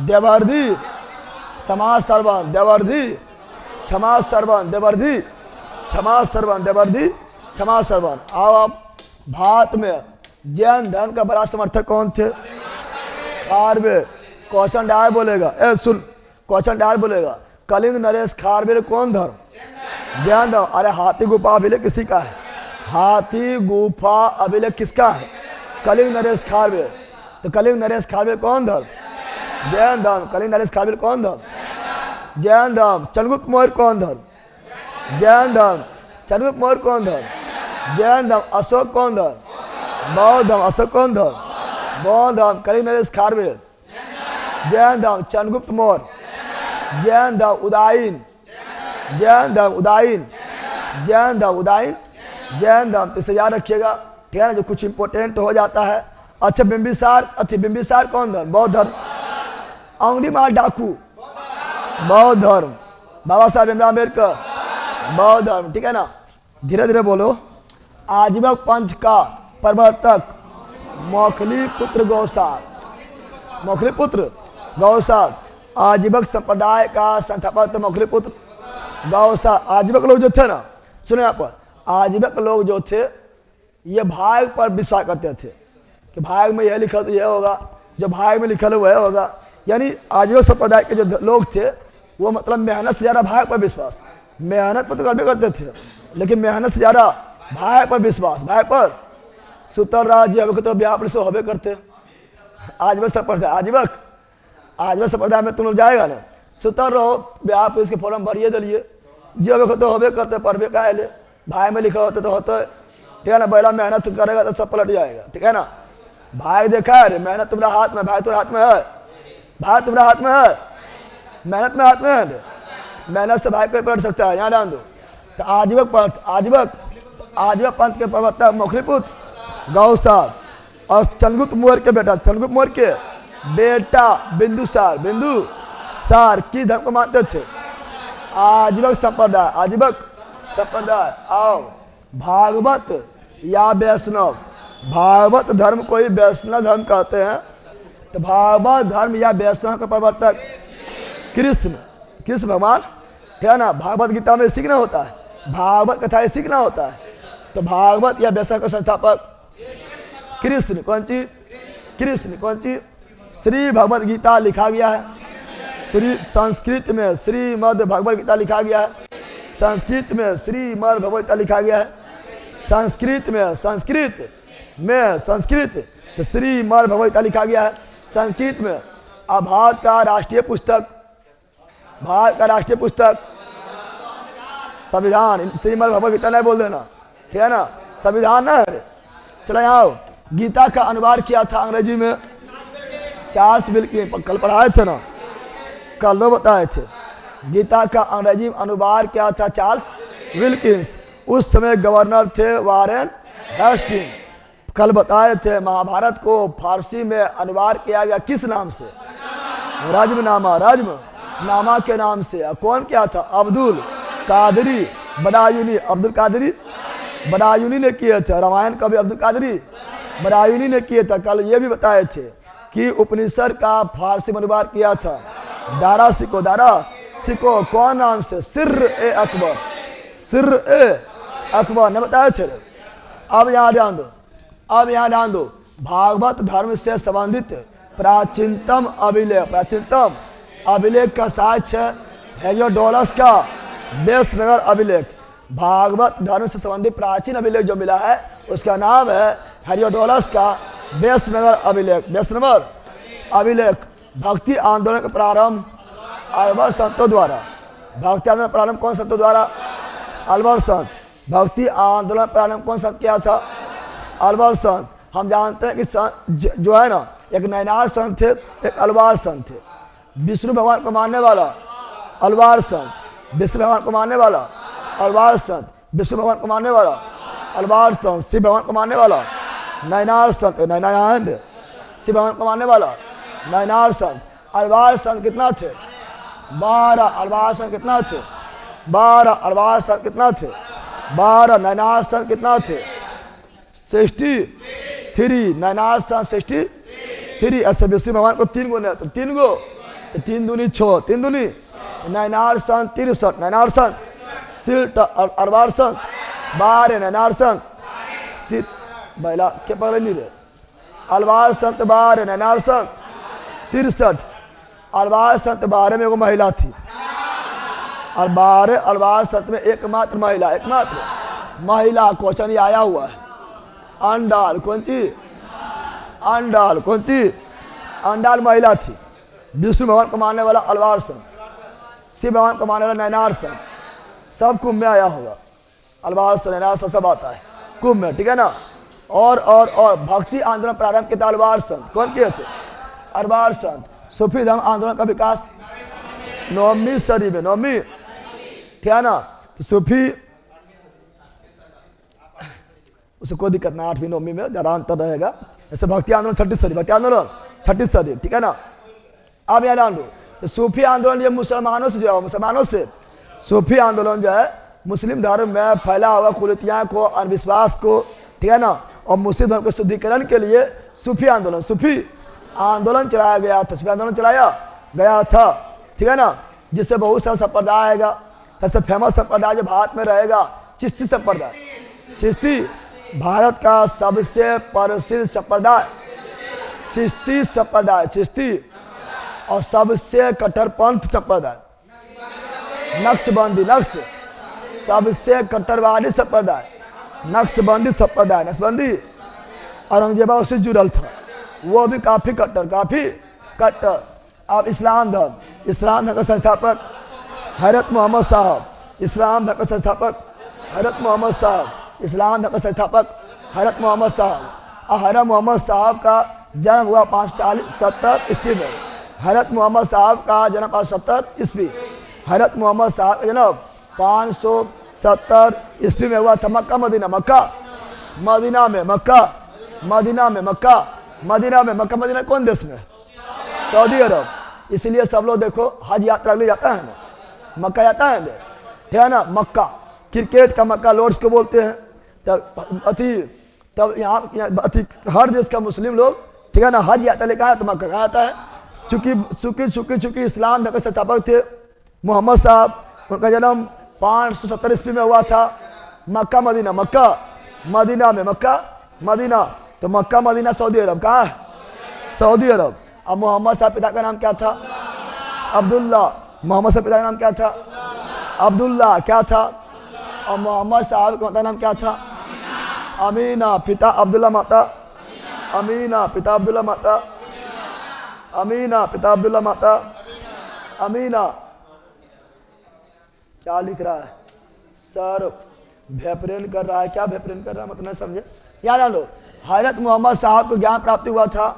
देवर्धि समाज सर्वन, देवर्धि क्षमा सर्वन, देवर्धि क्षमा सर्वन, देवर्धि क्षमा सर्वन। आओ आप भारत में जैन धर्म का बड़ा समर्थक कौन थे? खारवेल। क्वेश्चन डायर बोलेगा, सुन क्वेश्चन डायर बोलेगा, कलिंग नरेश खारवेल कौन धर्म? जैन धर्म। अरे हाथी गुफा अभिलेख किसी का है? हाथी गुफा अभिलेख किसका है? कलिंग नरेश खारवेल। तो कलिंग नरेश खारवेल कौन धर्म? जैन धर्म। कलिंग नरेश खारवेल कौन धर्म? जैन धर्म। चंद्रगुप्त मौर्य कौन धर्म? जैन धर्म। चंद्रगुप्त मौर्य कौन धर्म? जैन धर्म। अशोक कौन धर्म? बौद्ध धर्म। अशोक कौन धर्म? बौद्ध धर्म। कलिंग नरेश खारवेल जैन धर्म। चंद्रगुप्त मौर्य जैन धर्म। उदयन जैन धर्म उदाईन, जैन धर्म उदाईन, जैन धर्म। तो इसे याद रखिएगा, ठीक है ना, जो कुछ इंपोर्टेंट हो जाता है। अच्छा बिंबिसार, बिंबिसार कौन धर्म? बौद्ध धर्म। अंगुली मार डाकू, बौद्ध धर्म। बाबा साहब भीमराव अम्बेडकर, बौद्ध धर्म, ठीक है ना। धीरे धीरे बोलो। आजीवक पंथ का प्रवर्तक मौखली पुत्र गौसार, मौखली पुत्र गौसार। आजीवक संप्रदाय का संस्थापक मौखली पुत्र गौसार। आजीवक लोग जो थे ना, सुने यहाँ पर, आजीवक लोग जो थे ये भाग पर विश्वास करते थे कि भाग में यह लिखा तो यह होगा, जो भाग में लिखा वह होगा। यानी आजीवक संप्रदाय के जो लोग थे वो मतलब मेहनत से ज़्यादा भाग पर विश्वास। मेहनत पर तो करबे करते थे, लेकिन मेहनत से ज़्यादा भाग पर विश्वास। भाग पर सुतर राज्य अब तो ब्याह पर से होबे करते। आजीवक संप्रदाय, आजीवक संप्रदाय में तुम लोग जाएगा ना, सुतर रहो ब्याह पर, इसके फॉर्म भरिए दिलिए, जो अब तो होबे करते, पढ़बे का है ले, भाई में लिखा होता तो होता है, ठीक है ना। पहला मेहनत करेगा तो सब पलट जाएगा, ठीक है ना। भाई देखा है, मेहनत तुम्हारा हाथ में, भाई तुम्हारे हाथ में है, भाई तुम्हारा हाथ में है, मेहनत में हाथ में है, मेहनत से भाई पे पलट सकता है, यहाँ ध्यान दो। तो आजीवक पंथ, आजीवक पंथ के प्रवर्तक मौखली पुत्र गौसार। और चंद्रगुप्त मौर्य के बेटा, चंद्रगुप्त मौर्य के बेटा बिंदुसार, बिंदुसार की धर्म को मानते थे। आजीवक संप्रदाय, आजीवक संप्रदाय। आओ भागवत या वैष्णव, भागवत धर्म को ही वैष्णव धर्म कहते हैं। तो भागवत धर्म या वैष्णव का प्रवर्तक कृष्ण, कृष्ण भगवान, ठीक है ना। भागवत गीता में सीखना होता है, भागवत कथा सीखना होता है। तो भागवत या वैष्णव का संस्थापक कृष्ण। कौन चीज? कृष्ण। कौन चीज? श्री भगवत गीता लिखा गया है, श्री संस्कृत में श्रीमद् भगवत गीता लिखा गया है, संस्कृत में श्रीमद् भगवत गीता लिखा गया है, संस्कृत में, संस्कृत तो श्रीमद् भगवत गीता लिखा गया है संस्कृत में। अब भारत का राष्ट्रीय पुस्तक, भारत का राष्ट्रीय पुस्तक संविधान, श्रीमद् भगवत गीता नहीं बोल देना, ठीक है ना, संविधान ना है। चलो यहाँ आओ। गीता का अनुवाद किया था अंग्रेजी में चार्ल्स विल्किंस, कल पढ़ाए थे ना, कल दो बताए थे। गीता का अंग्रेजी में अनुवाद किया था चार्ल्स विल्किंस, उस समय गवर्नर थे वारेन हेस्टिंग। कल बताए थे महाभारत को फारसी में अनुवाद किया गया किस नाम से? राजमनामा, राजमनामा के नाम से। कौन क्या था? अब्दुल कादरी बदायूनी, अब्दुल कादरी बदायूनी ने किए थे। रामायण कवि अब्दुल कादरी बदायूनी ने किए थे। कल ये भी बताए थे कि उपनिषद का फारसी में अनुवाद किया था दारा सिको, दारा सिको। कौन नाम से? सिर ए अकबर, सिर ए अकबर ने बताए थे। अब यहाँ ध्यान दो, अब यहाँ ध्यान दो। भागवत धर्म से संबंधित प्राचीनतम अभिलेख, प्राचीनतम अभिलेख का साक्ष्य हेरोडोटस का वैष्णव अभिलेख। भागवत धर्म से संबंधित प्राचीन अभिलेख जो मिला है उसका नाम है हेरोडोटस का वैष्णव अभिलेख। वैष्णव अभिलेख। भक्ति आंदोलन का प्रारंभ अल्बर संतों द्वारा। भक्ति आंदोलन प्रारंभ कौन संतों द्वारा? अल्बर संत। भक्ति आंदोलन प्रारंभ कौन संत किया था? अल्बर संत। हम जानते हैं कि जो है ना, एक नैनार संत थे, एक अलवार संत थे। विष्णु भगवान को मानने वाला अलवार संत, विष्णु भगवान को मानने वाला अलवार संत, विष्णु भगवान को मानने वाला अलवार संत, शिव भगवान को मानने वाला नैनार संत, नैनायन। शिव भगवान को मानने वाला नैनार संत। अलवार संत कितना थे? 12। अलवार संत कितना थे? 12। अलवार संत कितना थे? 12। नैनार संत कितना थे? 63। नैनार संत 63। ऐसे विष्णु भगवान को 3 गो नहीं, तो 3 गो, 3 दूनी 6, 3 दूनी। नैनार संत 63। नैनार संत सिल्ट, अलवार संत 12। नैनार संत महिला के पकड़ नहीं रहे। अलवार संत 12, नैनार संत 63। अलवार संत 12 में एगो महिला थी, और 12 अलवार संत में एकमात्र महिला, एकमात्र महिला। क्वेश्चन ये आया हुआ है। अंडाल कौन चीज? अंडाल कौन चीज? अंडाल महिला थी। विष्णु भगवान को मानने वाला अलवार संत, शिव भगवान को मानने वाला नैनार संत। सब कुंभ में आया होगा। अलवार संत, नैनार संत सब आता है कुंभ में, ठीक है ना। और भक्ति आंदोलन प्रारंभ किया था अलवार संत। कौन किए थे? अलवार संत। सूफी धर्म आंदोलन का विकास 9वीं सदी में, 9वीं ठीक है ना। तो सूफी उसे कोई दिक्कत ना, 8वीं 9वीं में ज़्यादा अंतर रहेगा। जैसे भक्ति आंदोलन 36 सदी, भक्ति आंदोलन 36 सदी, ठीक है ना। अब यहाँ जान लो, तो सूफी आंदोलन ये मुसलमानों से जो है, मुसलमानों से सूफी आंदोलन जो है मुस्लिम धर्म में फैला हुआ कुरीतियाँ को, अंधविश्वास को, ठीक है ना, और मुस्लिम धर्म के शुद्धिकरण के लिए सूफी आंदोलन चलाया गया था, सूफी आंदोलन चलाया गया था, ठीक है ना। जिससे बहुत सारा संप्रदाय आएगा। सबसे फेमस संप्रदाय जो भारत में रहेगा चिश्ती संप्रदाय। चिश्ती भारत का सबसे प्रसिद्ध संप्रदाय चिश्ती संप्रदाय, चिश्ती। और सबसे कट्टरपंथ संप्रदाय नक्शबंदी, सबसे कट्टरवादी संप्रदाय नक्शबंदी संप्रदाय। नक्शबंदी औरंगजेब उससे जुड़ल था, वो भी काफ़ी कट्टर। अब इस्लाम धर्म का संस्थापक हज़रत मोहम्मद साहब, इस्लाम धर्म का संस्थापक हज़रत मोहम्मद साहब, इस्लाम धर्म का संस्थापक हज़रत मोहम्मद साहब। और हज़रत मोहम्मद साहब का जन्म हुआ 570 ईस्वी में। हज़रत मोहम्मद साहब का जन्म 570 ईस्वी, हज़रत मोहम्मद साहब का जन्म 570 ईस्वी में हुआ था। मक्का मदीना कौन देश में? सऊदी अरब। इसलिए सब लोग देखो हज यात्रा के लिए जाता है ना, मक्का जाता है, ठीक है ना। मक्का क्रिकेट का मक्का लॉर्ड्स को बोलते हैं। तब यहाँ हर देश का मुस्लिम लोग, ठीक है ना, हज यात्रा लेकर आया तो मक्का कहाँ आता है। चूँकि इस्लाम धर्म के संस्थापक थे मोहम्मद साहब, उनका जन्म 570 ईस्वी में हुआ था। मक्का मदीना, तो मक्का मदीना सऊदी अरब कहाँ है? सऊदी अरब। अब मोहम्मद साहब पिता का नाम क्या था? अब्दुल्ला। मोहम्मद साहब पिता का नाम क्या था? अब्दुल्ला क्या था? और मोहम्मद साहब का नाम क्या था? अमीना। पिता अब्दुल्ला, माता अमीना। पिता अब्दुल्ला, माता अमीना। पिता अब्दुल्ला, माता अमीना। क्या लिख रहा है सर? भेपरेन कर रहा है। क्या भेपरेन कर रहा है मतलब नहीं समझे। याद आ लो, हज़रत मोहम्मद साहब को ज्ञान प्राप्ति हुआ था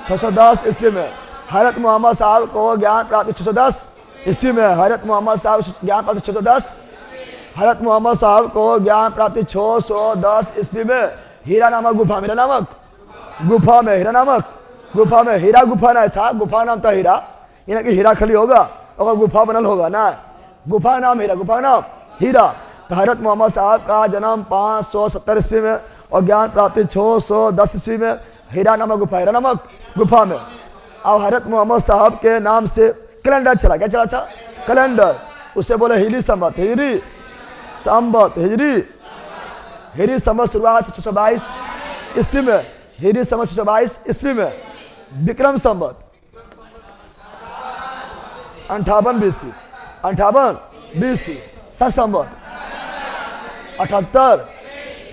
610 ईस्वी में। हज़रत मोहम्मद साहब को ज्ञान प्राप्ति 610 ईस्वी में। हज़रत मोहम्मद साहब ज्ञान प्राप्ति 610। हज़रत मोहम्मद साहब को ज्ञान प्राप्ति 610 ईस्वी में हीरा नामक गुफा में, गुफा में हीरा गुफा नहीं था, गुफा नाम था हीरा। यानी कि हीरा खाली होगा और गुफा बनल होगा ना, गुफा नाम हीरा। तो हज़रत मोहम्मद साहब का जन्म 570 ईस्वी में और ज्ञान प्राप्ति 610 ईस्वी में हीरा नामक गुफा में। अब हज़रत मोहम्मद साहब के नाम से कैलेंडर चला। क्या चला था? कैलेंडर। उसे बोले हिजरी संवत, हिजरी संवत शुरुआत 622 ईस्वी में। हिजरी संवत 622 ईस्वी में। विक्रम संवत 58 BC। शक संवत 78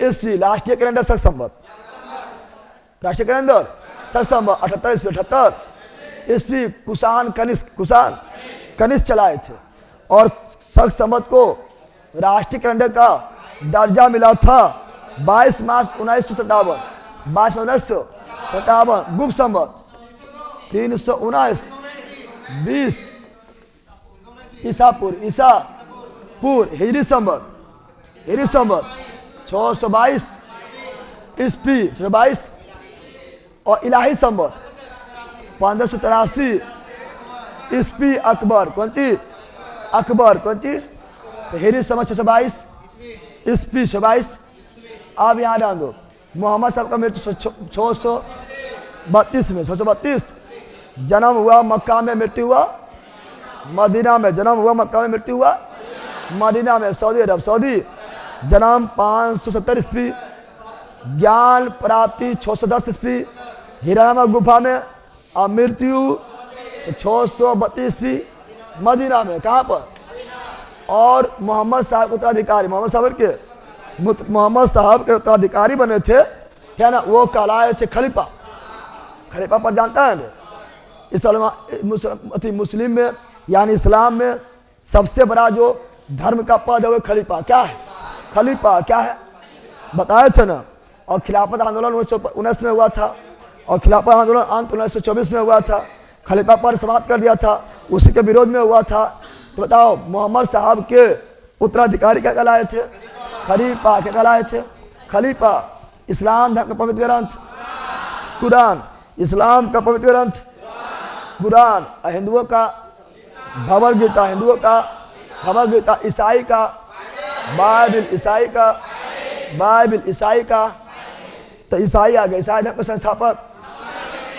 ईस्वी। राष्ट्रीय कैलेंडर शक संवत, राष्ट्रीय कैलेंडर शक संवत 78 ईस्वी। कुषाण कनिष्क चलाए थे और शक संवत को राष्ट्रीय कैलेंडर का दर्जा मिला था 22 मार्च 1957। गुप्त संवत 319 20 ईसापुर हिजरी संवत 622 ईस्वी 622। और इलाही संवत 1583 ईस्वी। अकबर कौन चीज? हिजरी संवत 622 ईस्वी 622। अब यहाँ डाल दो, मोहम्मद साहब का मृत्यु 632 में। 632 जन्म हुआ मक्का में, मृत्यु हुआ मदीना में। जन्म हुआ मक्का में, मृत्यु हुआ मदीना में, सऊदी अरब। सऊदी। जन्म 570 ईस्वी, ज्ञान प्राप्ति 610 ईस्वी हीरा नामक गुफा में, और मृत्यु 632 ईस्वी मदीना में। कहाँ पर? और मोहम्मद साहब के उत्तराधिकारी, मोहम्मद साहब के उत्तराधिकारी बने थे, क्या ना, वो कहलाए थे खलीफा। खलीफा पर जानता है ना, मुस्लिम में यानी इस्लाम में सबसे बड़ा जो धर्म का पद है वो खलीफा। क्या है? खलीफा क्या है बताए थे ना। और खिलाफत आंदोलन 1919 में हुआ था और खिलाफत आंदोलन अंत 1924 में हुआ था। खलीफा पर समाप्त कर दिया था, उसी के विरोध में हुआ था। तो बताओ, मोहम्मद साहब के उत्तराधिकारी क्या कहलाए थे? खलीफा। क्या कहलाए थे? खलीफा। इस्लाम धर्म का पवित्र ग्रंथ कुरान। इस्लाम का पवित्र ग्रंथ कुरान। हिंदुओं का भगवद गीता। हिंदुओं का भगवद गीता। ईसाई का बाइबिल। ईसाई का बाइबिल। ईसाई का तो ईसाई आ गए। ईसाई धर्म के संस्थापक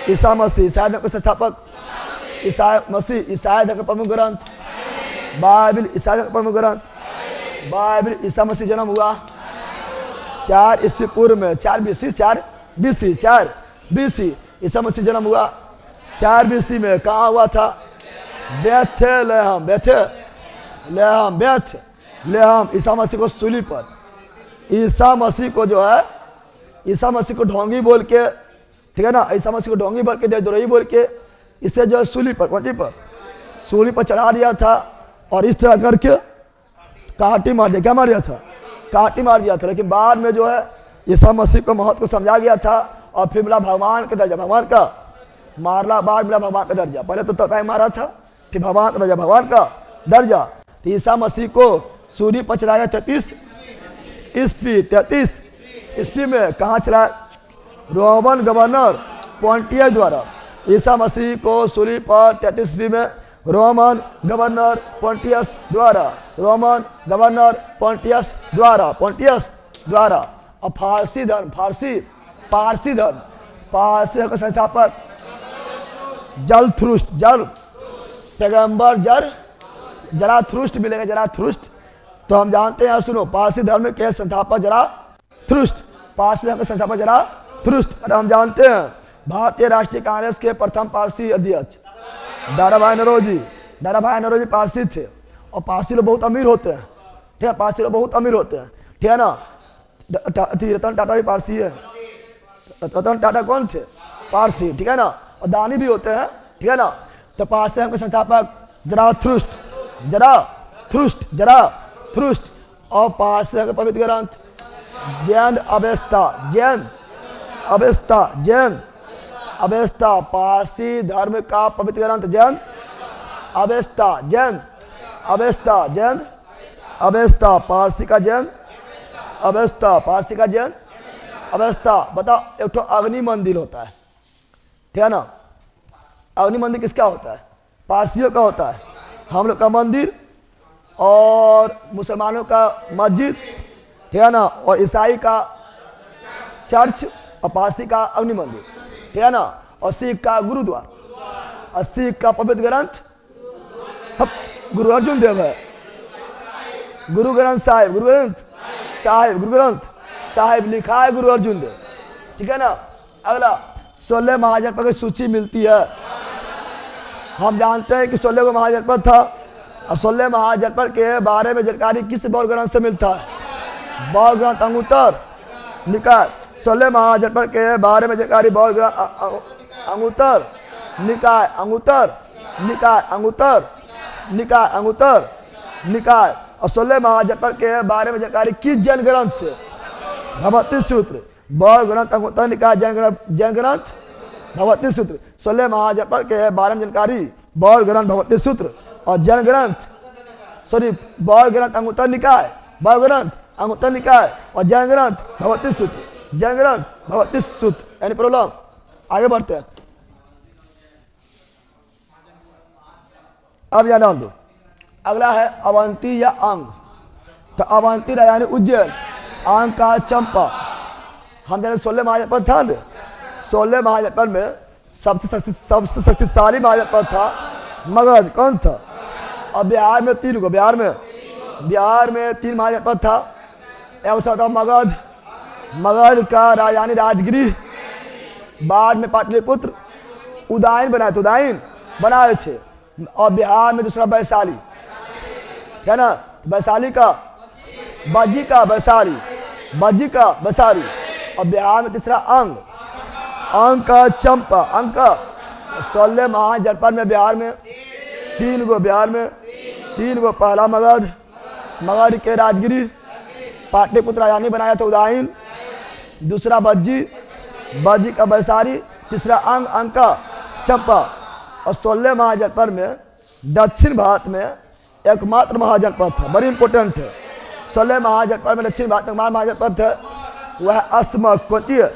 ईसा मसीह। ईसाई धर्म के संस्थापक ईसा मसीह। ईसाई धर्म का प्रमुख ग्रंथ बाइबिल। ईसाई धर्म का प्रमुख ग्रंथ बाइबिल। ईसा मसीह जन्म हुआ 4 ईस्वी पूर्व में। 4 BC 4 BC 4 BC। Isa Masih जन्म हुआ 4 BC में। कहाँ हुआ था? Bethlehem. Bethlehem. Bethlehem. Isa Masih को सूली पर, ईसा मसीह को जो है, ईसा मसीह को ढोंगी बोल के, ठीक है ना, ईसा मसीह को ढोंगी बोल के, देवद्रोही बोल के इसे जो है सूली पर, कौन सी पर? सूली पर चढ़ा दिया था और इस तरह करके काटी मार दिया। क्या मार दिया था? काटी मार दिया था। लेकिन बाद में जो है ईसा मसीह को महत्व को समझा गया था और फिर मिला भगवान का दर्जा। भगवान का मारला बाद मिला भगवान का दर्जा। पहले तो तरपाई मारा था, फिर भगवान का दर्जा, भगवान का दर्जा। तो ईसा मसीह को सूली पर चढ़ाया 33 ईस्वी में। कहाँ चढ़ाया? रोमन गवर्नर पोंटियस द्वारा। ईसा मसीह को सूली पर 33 ईस्वी में रोमन गवर्नर पोंटियस द्वारा। रोमन गवर्नर पोंटियस द्वारा। और पारसी धर्म का संस्थापक जल पैगंबर जराथुस्ट मिलेगा। जराथुस्ट तो हम जानते हैं। सुनो, पारसी धर्म के संस्थापक जराथुस्ट। पारसी धर्म के संस्थापक जराथुस्ट। और हम जानते हैं भारतीय राष्ट्रीय कांग्रेस के प्रथम पारसी अध्यक्ष दाराभाई नौरोजी पारसी थे। और पारसी लोग बहुत अमीर होते हैं, ठीक है? पारसी लोग बहुत अमीर होते हैं, ठीक है ना? रतन टाटा भी पारसी है। रतन टाटा कौन थे? पारसी, ठीक है ना? और दानी भी होते हैं, ठीक है ना? तो पारसी धर्म के संस्थापक जराथुस्ट। और पारसी धर्म का पवित्र ग्रंथ जैन अवेस्ता। पारसी धर्म का पवित्र ग्रंथ जैन अवेस्ता। पारसी का जैन अवेस्ता। बताओ, एक तो अग्नि मंदिर होता है, ठीक है ना? अग्नि मंदिर किसका होता है? पारसियों का होता है। हम लोग का मंदिर और मुसलमानों का मस्जिद, ठीक है ना? और ईसाई का चर्च और पारसी का अग्नि मंदिर, ठीक है ना? और सिख का गुरुद्वार और सिख का पवित्र ग्रंथ गुरु अर्जुन देव है। गुरु ग्रंथ साहिब लिखा है गुरु अर्जुन देव, ठीक है ना? अगला 16 महाजनपद की सूची मिलती है। हम जानते हैं कि 16 को महाजनपद था और 16 महाजनपद के बारे में जानकारी किस बौद्ध ग्रंथ से मिलता है? बौद्ध ग्रंथ अंगुत्तर निकाय। 16 महाजनपद के बारे में जानकारी बौद्ध ग्रंथ अंगुत्तर निकाय। और 16 महाजनपद के बारे में जानकारी किस जैन ग्रंथ से? भगवती सूत्र। बौद्ध ग्रंथ अंगुत्तर निकाय, जैन ग्रंथ भगवती सूत्र। 16 महाजनपद के बारे में जानकारी बौद्ध ग्रंथ भगवती सूत्र और जैन ग्रंथ, बौद्ध ग्रंथ अंगुत्तर निकाय, बौद्ध ग्रंथ अंगुत्तर निकाय और जैन ग्रंथ भगवती सूत्र। यानी प्रॉब्लम। आगे बढ़ते हैं। अब याद दो, अगला है अवंती या अंग। तो अवंती यानी उज्जैन, अंग का चंपा। हम जैसे 16 महाजनपद था ना, 16 महाजनपद में सबसे शक्तिशाली महाजनपद था मगध। कौन था? और बिहार में 3 को, बिहार में 3 महाजनपद था। एक था मगध का राजधानी राजगिरी, बाद में पाटलिपुत्र, उदयन बनाए थे। और बिहार में दूसरा वैशाली, है ना? वैशाली का बज्जी का वैशाली। और बिहार में तीसरा अंग का चंपा। अंग का 16 महाजनपद में बिहार में 3 को। पहला मगध के राजगिरी, पाटलिपुत्र राजधानी बनाया था उदयन। दूसरा बज्जी का वैशाली। तीसरा अंग का चंपा। और 16 महाजनपद में दक्षिण भारत में एकमात्र महाजनपद था, बड़ी इंपॉर्टेंट है। 16 महाजनपद में दक्षिण भारत में महाजनपद है वह अस्मक। कौन सी है?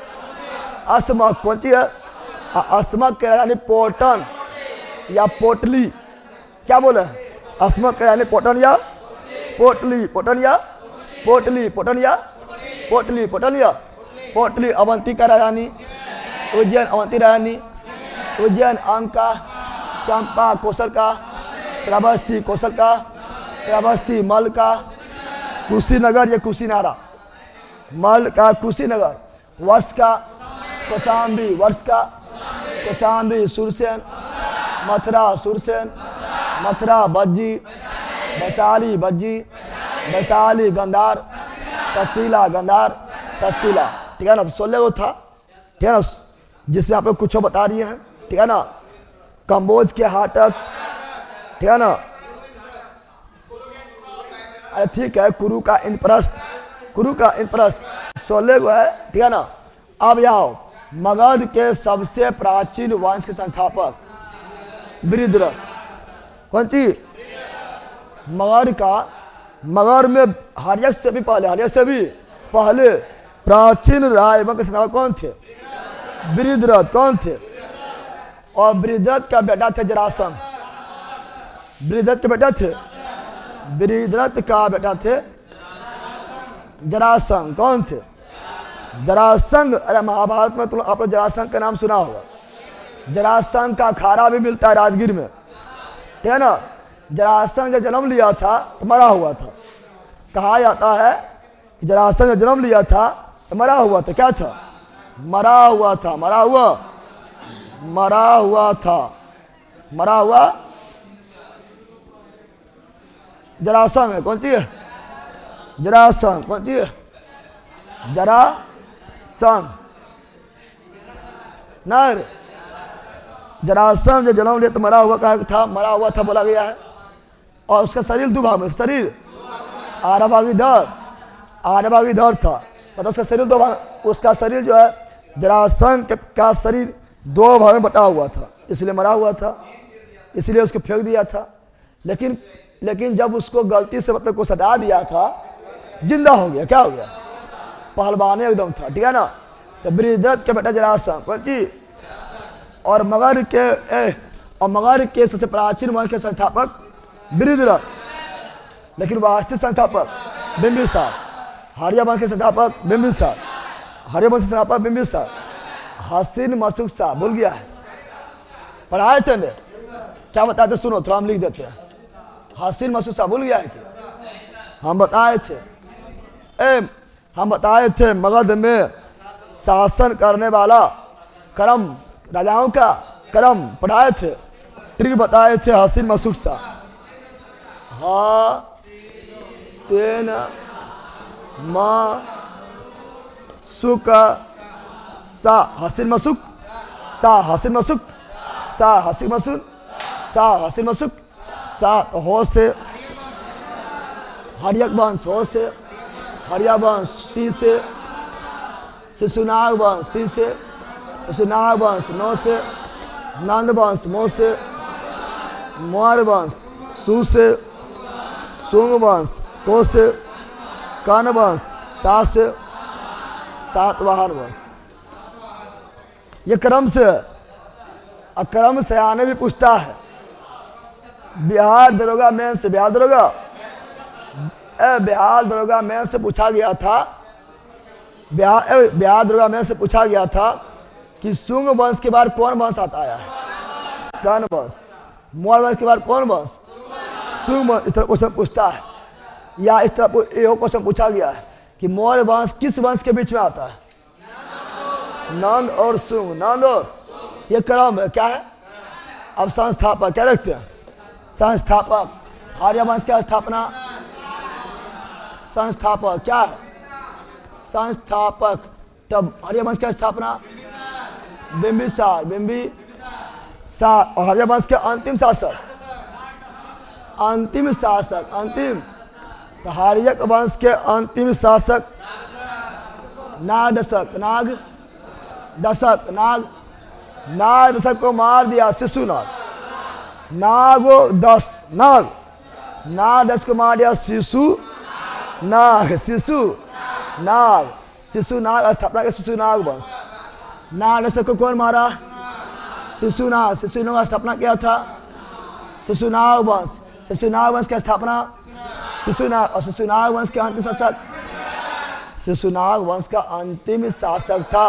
अस्मक। कौन सी है? अस्मक के राजधानी पोटन या पोटली। क्या बोले? अस्मक के राजधानी पोटन या पोटली। पोटन या पोटली। पोटन या पोटली। पोटन या पोटली। अवंती का राजधानी उज्जैन। अवंती राजधानी उज्जैन। अंका, चंपा, कौशल का, श्रावस्ती, कौशल का, श्रावस्ती, मल का, कुशीनगर, ये कुशीनारा, मल का कुशीनगर, वर्ष का कौशाम्बी, वर्ष का कौशाम्बी, सुरसेन, मथुरा, सुरसेन, मथुरा, बज्जी, वैशाली, बज्जी, वैशाली, गंधार, तहसीला, गंधार, तहसीला। ठीक है ना? तो 16 वो था। ठीक है ना? जिसमें आप लोग कुछ बता रही हैं। ठीक है ना? कम्बोज के हाटक। ठीक है ना? अरे ठीक है, कुरु का इंद्रप्रस्थ, कुरु का इंद्रप्रस्थ 16 को है। ठीक है ना? अब यहाँ मगध के सबसे प्राचीन वंश के संस्थापक बृहद्रथ। कौन सी? मगध का, मगध में हर्यक से भी पहले, हर्यक से भी पहले प्राचीन राजवंश के संस्थापक कौन थे? बृहद्रथ। कौन थे? और बृहद्रथ का बेटा थे जरासंध। बृहद्रथ के बेटा थे, बृहद्रथ का बेटा थे जरासंध। कौन थे? जरासंध। अरे महाभारत में तो आप लोग जरासंध का नाम सुना होगा। जरासंध का अखाड़ा भी मिलता है राजगीर में। ठीक है ना? जरासंध जब जन्म लिया था तो मरा हुआ था। कहा जाता है कि जरासंध जब जन्म लिया था तो मरा हुआ था। क्या था? मरा हुआ था। मरा हुआ, मरा हुआ था, मरा हुआ जरासंध है। कौन सी है? जरासंध। कौन सी है? जरासंध। नहीं, जरासंध जब जन्म लिया तो मरा हुआ कहा था, मरा हुआ था बोला गया है। और उसका शरीर दो भाग में, शरीर आराभागी धड़, आराभागी धड़ था। मतलब उसका शरीर दो भाग, उसका शरीर जो है जरासंध का शरीर दो भाग में बटा हुआ था, इसलिए मरा हुआ था, इसलिए उसको फेंक दिया था। लेकिन जब उसको गलती से मतलब को हटा दिया था, जिंदा हो गया। क्या हो गया? पहलवान एकदम था। ठीक है ना? तो बृहद्रथ के बेटा जरासंध। कौन सी? और मगध के सबसे प्राचीन वंश के संस्थापक बृहद्रथ, लेकिन वास्तविक संस्थापक बिंबिसार। हर्य वंश के संस्थापक बिंबिसार, हर्य वंश के संस्थापक बिंबिसार। हसीन मशुक शाह भूल गया है, पढ़ाए थे ने? क्या बताते सुनो, थोड़ा हम लिख देते हैं। हसीन मशुक शाह भूल गया है कि हम बताए थे? हम बताए थे मगध में शासन करने वाला करम, राजाओं का करम पढ़ाए थे, ट्रिक बताए थे। हसीन मशुक शाह, सेन सुक सा, हसीन मशुक सा, हसीन मशुक सा, हसीन मशुक सा, हसीन मशुक सा। तो हो से हर्यक वंश, हो से हर्या वंश, सी से शिशुनाग वंश, सी से शिशुनाग वंश, नौ से नंद वंश, मो से मौर्य वंश, सु से सुंग वंश, को से कर्ण वंश, सा से सातवाहन वंश। ये क्रम से, अक्रम से आने भी पूछता है। बिहार दरोगा मेन से, बिहार दरोगा मेन से पूछा गया था, बिहार दरोगा मेन से पूछा गया था कि सुंग वंश के बाद कौन वंश आता है? कर्ण वंश। मौर्य वंश के बाद कौन वंश? सुंग वंश। इस तरह क्वेश्चन पूछता है, या इस तरह ये क्वेश्चन पूछा गया है कि मौर्य वंश किस वंश के बीच में आता है? नंद और सुंग, नंद और, ये क्रम है। क्या है? अब संस्थापक क्या रखते हैं? संस्थापक। आर्य वंश का स्थापना, संस्थापक क्या है? संस्थापक। तब आर्य वंश का स्थापना बिंबिसार, बिंबिसार। और आर्य वंश के अंतिम शासक, अंतिम शासक, अंतिम। तो हर्यक वंश के अंतिम शासक नागदशक, नागदशक, नागदशक को मार दिया शिशुनाग। नागो 10, नाग को मार दिया शिशु नाग, शिशु नाग, शिशु नाग स्थापना के शिशु नाग वंश। नाग को कौन मारा? शिशु नाग, शिशु नाग स्थापना किया था शिशु नाग वंश। शिशु नाग वंश की स्थापना शिशु नाग, और शिशु नाग वंश के अंतिम शासक, शिशु नाग वंश का अंतिम शासक था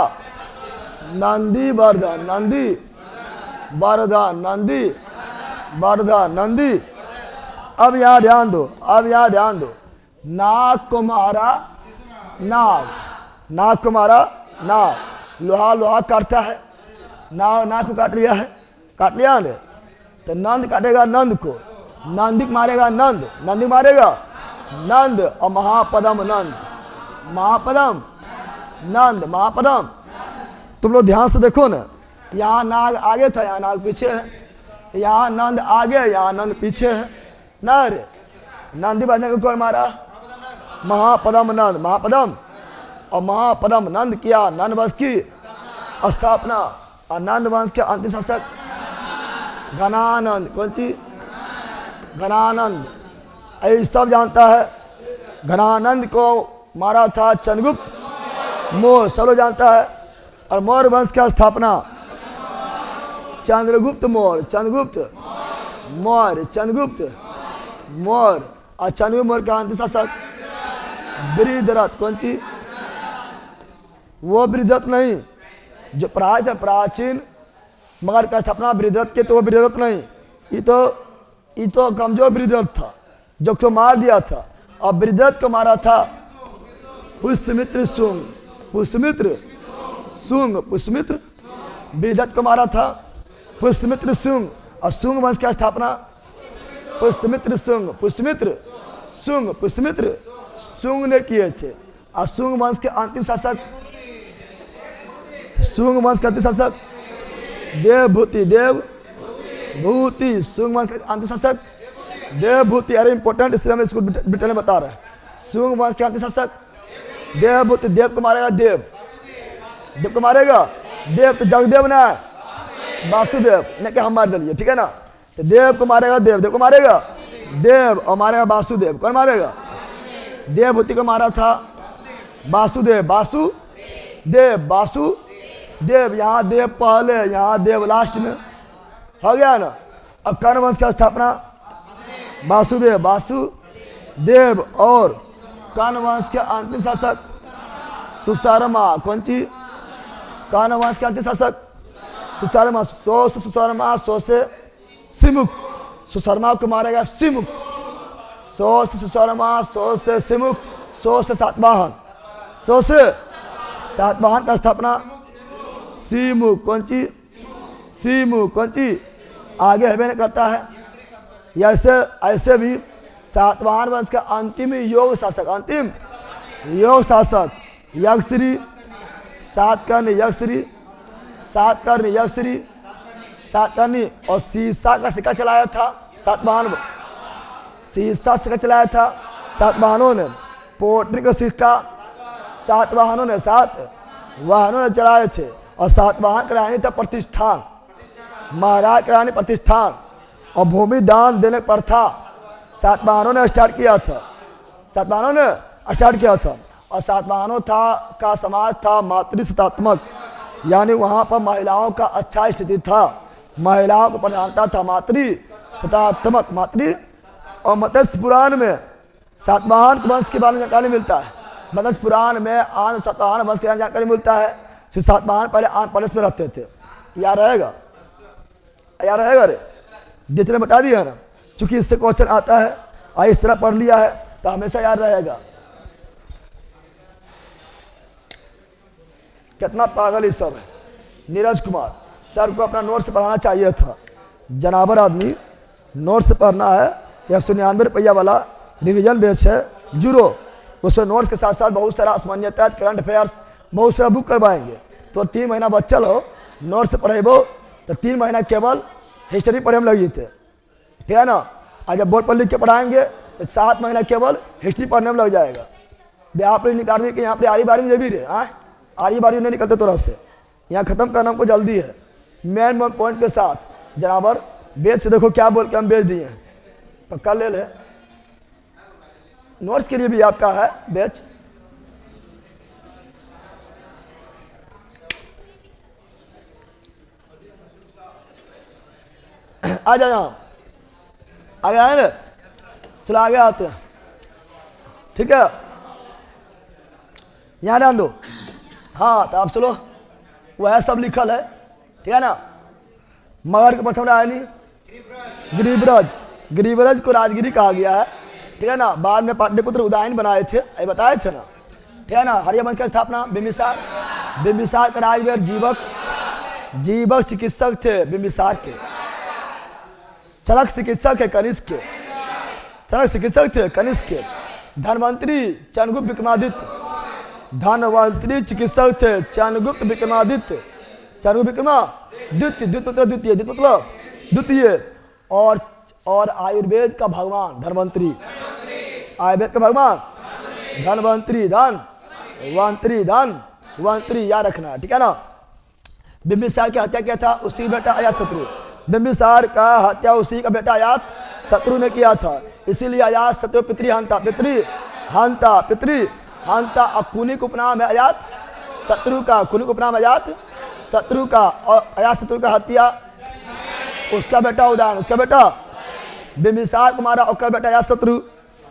नंदी वर्धन, नंदी वर्धन, नंदी वर्धन, नंदी। अब यहाँ ध्यान दो, अब यहाँ ध्यान दो, नाग को मारा नाग, नाग को मारा नाग, लोहा लोहा काटता है, नाग नाग को काट लिया है, काट लिया ने, तो नंद काटेगा नंद को, नंदी मारेगा नंद, नंदी मारेगा नंद, और महापदम नंद, महापदम नंद, महापदम। तुम लोग ध्यान से देखो ना, यहाँ नाग आगे था, यहाँ नाग पीछे है, यहाँ नंद आगे, यहाँ नंद पीछे है ना रे। नंदी बजने को कौन मारा? महापदम नंद, महापदम, और महापदम नंद किया नंद वंश की स्थापना, और नंद वंश के अंतिम शासक घनानंद, कौन सी? घनानंद। ये सब जानता है, घनानंद को मारा था चंद्रगुप्त मौर्य, सब लोग जानता है। और मौर्य वंश की स्थापना चंद्रगुप्त मौर्य, चंद्रगुप्त मौर्य, चंद्रगुप्त मौर्य, और चंद्रगुप्त मौर्य का अंतिम शासक बृहद्रथ, कौन सी? वो बृहद्रथ नहीं जो प्राचीन मगर का स्थापना बृहद्रथ के, तो वो बृहद्रथ नहीं, ये तो कमजोर बृहद्रथ था जो को मार दिया था। और बृहद्रथ को मारा था पुष्यमित्र शुंग, पुष्यमित्र शुंग, पुष्यमित्र बृहद्रथ को मारा था पुष्यमित्र शुंग, और शुंग वंश की स्थापना पुष्यमित्र शुंग, पुष्यमित्र शुंग, पुष्यमित्र शुंग ने किए थे। और शुंग वंश के अंतिम शासक, शुंग वंश के अंतिम शासक देवभूति, देवभूति, शुंग वंश के अंतिम शासक देवभूति। अरे इंपॉर्टेंट, इसलिए हम इसको डिटेल में बता रहे हैं। शुंग वंश के अंतिम शासक देवभूति, देव को मारेगा देव, देव को मारेगा देव, तो जगदेव ना वासुदेव ने क्या हम मार दिए, ठीक है ना। तो देव को मारेगा देव, देव को मारेगा देव, और मारेगा वासुदेव, कौन मारेगा? देवभूति को मारा था वासुदेव, वासुदेव, वासुदेव, यहाँ देव पहले, यहाँ देव लास्ट में, हो गया ना। और कर्ण वंश की स्थापना वासुदेव, वासुदेव, और कर्ण वंश के अंतिम शासक सुशर्मा, कौन सी? कर्ण वंश के अंतिम शासक सुशर्मा, सौ से सुशर्मा, सौ से सिमुख, सुशर्मा को मारेगा सिमुख, 100 से सुशर्मा, 100 से सिमुख, 100 से सातवाहन, 100 से सातवाहन का स्थापना सिमुख, कौन सी? सिमुख, कौन सी? आगे हमें नहीं करता है। ऐसे ऐसे भी सातवाहन वंश का अंतिम योग शासक, अंतिम योग शासक यक्षश्री, सातकर्णी यक्षश्री, सातकर्णी यक्षश्री, सातकर्णी, और शीशा का सिक्का चलाया था सातवाहन, शीशा सिक्का चलाया था सातवाहनों ने, पोटरी का सिक्का सातवाहनों ने, सातवाहनों ने चलाए थे। और सातवाहन का रानी था प्रतिष्ठान, महाराज का रानी प्रतिष्ठान, और भूमि दान देने पर था सातवाहनों ने स्टार्ट किया था, सातवाहनों ने स्टार्ट किया था। और सातवाहनों का समाज था मातृसत्तात्मक, यानी वहाँ पर महिलाओं का अच्छा स्थिति था, महिलाओं को प्रधानता था मातृसत्तात्मक, मातृ। और मत्स्य पुराण में सातवाहन वंश के बारे में जानकारी मिलता है, मत्स्य पुराण में आन सातवाहन वंश के जानकारी मिलता है। सातवाहन पहले आंध्र प्रदेश में रहते थे, याद रहेगा, याद रहेगा रे, जितने बता दिया है ना, चूंकि इससे क्वेश्चन आता है और इस तरह पढ़ लिया है तो हमेशा याद रहेगा। कितना पागल ये सब है। नीरज कुमार सर को अपना नोट्स पढ़ाना चाहिए था, जनाबर आदमी। नोट्स पढ़ना है, 199 रुपया वाला रिवीजन बेच है जीरो, उसमें नोट्स के साथ साथ बहुत सारा सामान्यता, करंट अफेयर्स, बहुत सारा बुक करवाएंगे। तो 3 महीना बच्चल हो, नोट्स पढ़ेबो तो 3 महीना केवल हिस्ट्री पढ़े में लगी थे, ठीक है ना। आज जब बोर्ड पर लिख के पढ़ाएंगे तो 7 महीना केवल हिस्ट्री पढ़ने में लग जाएगा। यहाँ पर निकालने के, यहाँ पर आरी बारी में जब भी रहे, हाँ आरी बारी नहीं निकलते तो से यहाँ ख़त्म करना हमको जल्दी है, मेन पॉइंट के साथ। जनाबर बेच से देखो क्या बोल के हम बेच दिए हैं, पक्का ले ले। नोट्स के लिए भी आपका है बैच। आ जाओ यहाँ, आगे आए ना, चलो आगे आते हैं। ठीक है, यहाँ ध्यान दो। हाँ तो आप चलो, वह सब लिखल है, ठीक है ना। मगर के प्रथम राजधानी गिरिव्रज, गिरिव्रज को राजगिरी कहा गया है, ठीक है ना। बाद में पाटलिपुत्र उदयन बनाए थे, ये बताए थे ना, ठीक है ना। हरिवंश की स्थापना बिंबिसार, बिंबिसार का राजवीर जीवक, जीवक चिकित्सक थे बिंबिसार के। चरक चिकित्सक है कनिष्क के, चरक चिकित्सक थे कनिष्क के। धनवंतरी चंद्रगुप्त विक्रमादित्य, धनवंतरी चिकित्सक थे चंद्रगुप्त विक्रमादित्य, चंद्रगुप्त विक्रमादित्य, द्वितीय मतलब द्वितीय। और आयुर्वेद का भगवान धनवंतरी, आयुर्वेद का भगवान धनवंतरी, धनवंतरी, धनवंतरी याद रखना, ठीक है ना। बिंबिसार की हत्या किया था उसी बेटा अजातशत्रु, बिंबिसार का हत्या उसी का बेटा अजातशत्रु ने किया था, इसीलिए अजातशत्रु पितृहंता, पितृहंता, पितृहंता। और कुनिक उपनाम है अजातशत्रु का, कुनिक उपनाम अजातशत्रु का। और अजातशत्रु का हत्या उसका बेटा उदयन, उसका बेटा बिंबिसार को मारा, उसका बेटा अजातशत्रु,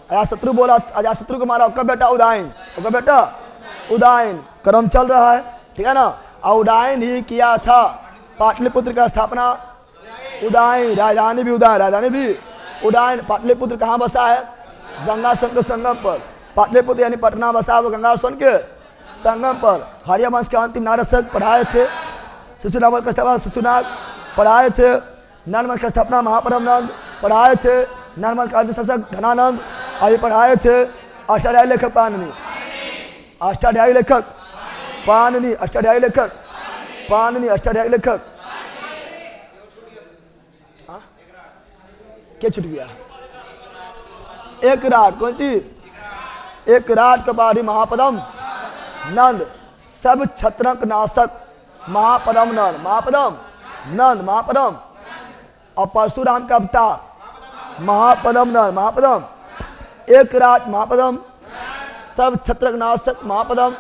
अजातशत्रु बोला, अजातशत्रु को मारा, उसका बेटा उदयन, उसका बेटा उदयन। क्रम चल रहा है, ठीक है ना। और उदयन ही किया था पाटलिपुत्र का स्थापना, उदयन, राजधानी भी उदयन, राजधानी भी उदयन। पाटलिपुत्र कहाँ बसा है? गंगा सोन के संगम पर। पाटलिपुत्र यानी पटना बसा है गंगा सोन के संगम पर। हरिवंश के अंतिम नारद पढ़ाए थे, शिशुनाग का स्थापना शिशुनाग पढ़ाए थे, नर्मद का स्थापना महापरम नंद पढ़ाए थे, नर्मद का अंतिम शासक घनानंद आदि पढ़ाए थे। अष्टाध्यायी लेखक पाणिनि, अष्टाध्यायी लेखक पाणिनि, अष्टाध्यायी लेखक पाणिनि, अष्टाध्यायी लेखक। क्या छूट गया? एक राट, कौन सी? एक राट कपाड़ी महापदम नंद, सब छत्रक नाशक महापदम नंद, महापदम नंद, महापदम। और परशुराम का अवतार महापदम नंद, महापदम। एक राट महापदम, सब छत्रक नाशक महापदम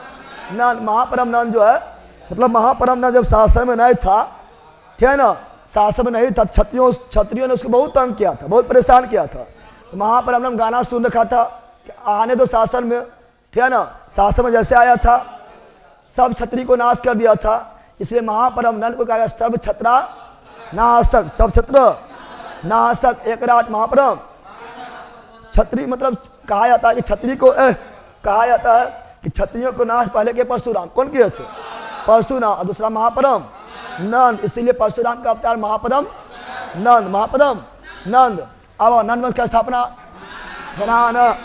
नंद। महापदम नंद जो है मतलब महापदम नंद जब शासन में नहीं था, ठीक है ना, शासन में नहीं था, क्षत्रियों ने उसको बहुत तंग किया था, बहुत परेशान किया था। तो महापरम नंद गाना सुन रखा था कि आने दो शासन में, ठीक है ना। शासन में जैसे आया था सब क्षत्रिय को नाश कर दिया था, इसलिए महापरम नंद को कहा गया सब छत्रा नाशक, सब छत्र नाशक। एक राट महापरम क्षत्रिय मतलब कहा जाता है कि क्षत्रिय को कहा जाता है कि क्षत्रियों को नाश पहले के परशुराम कौन किए थे? परशुराम। और दूसरा महापरम नंद, इसीलिए परशुराम का अवतार महापदम नंद, महापदम नंद। अब नंद वंश की स्थापना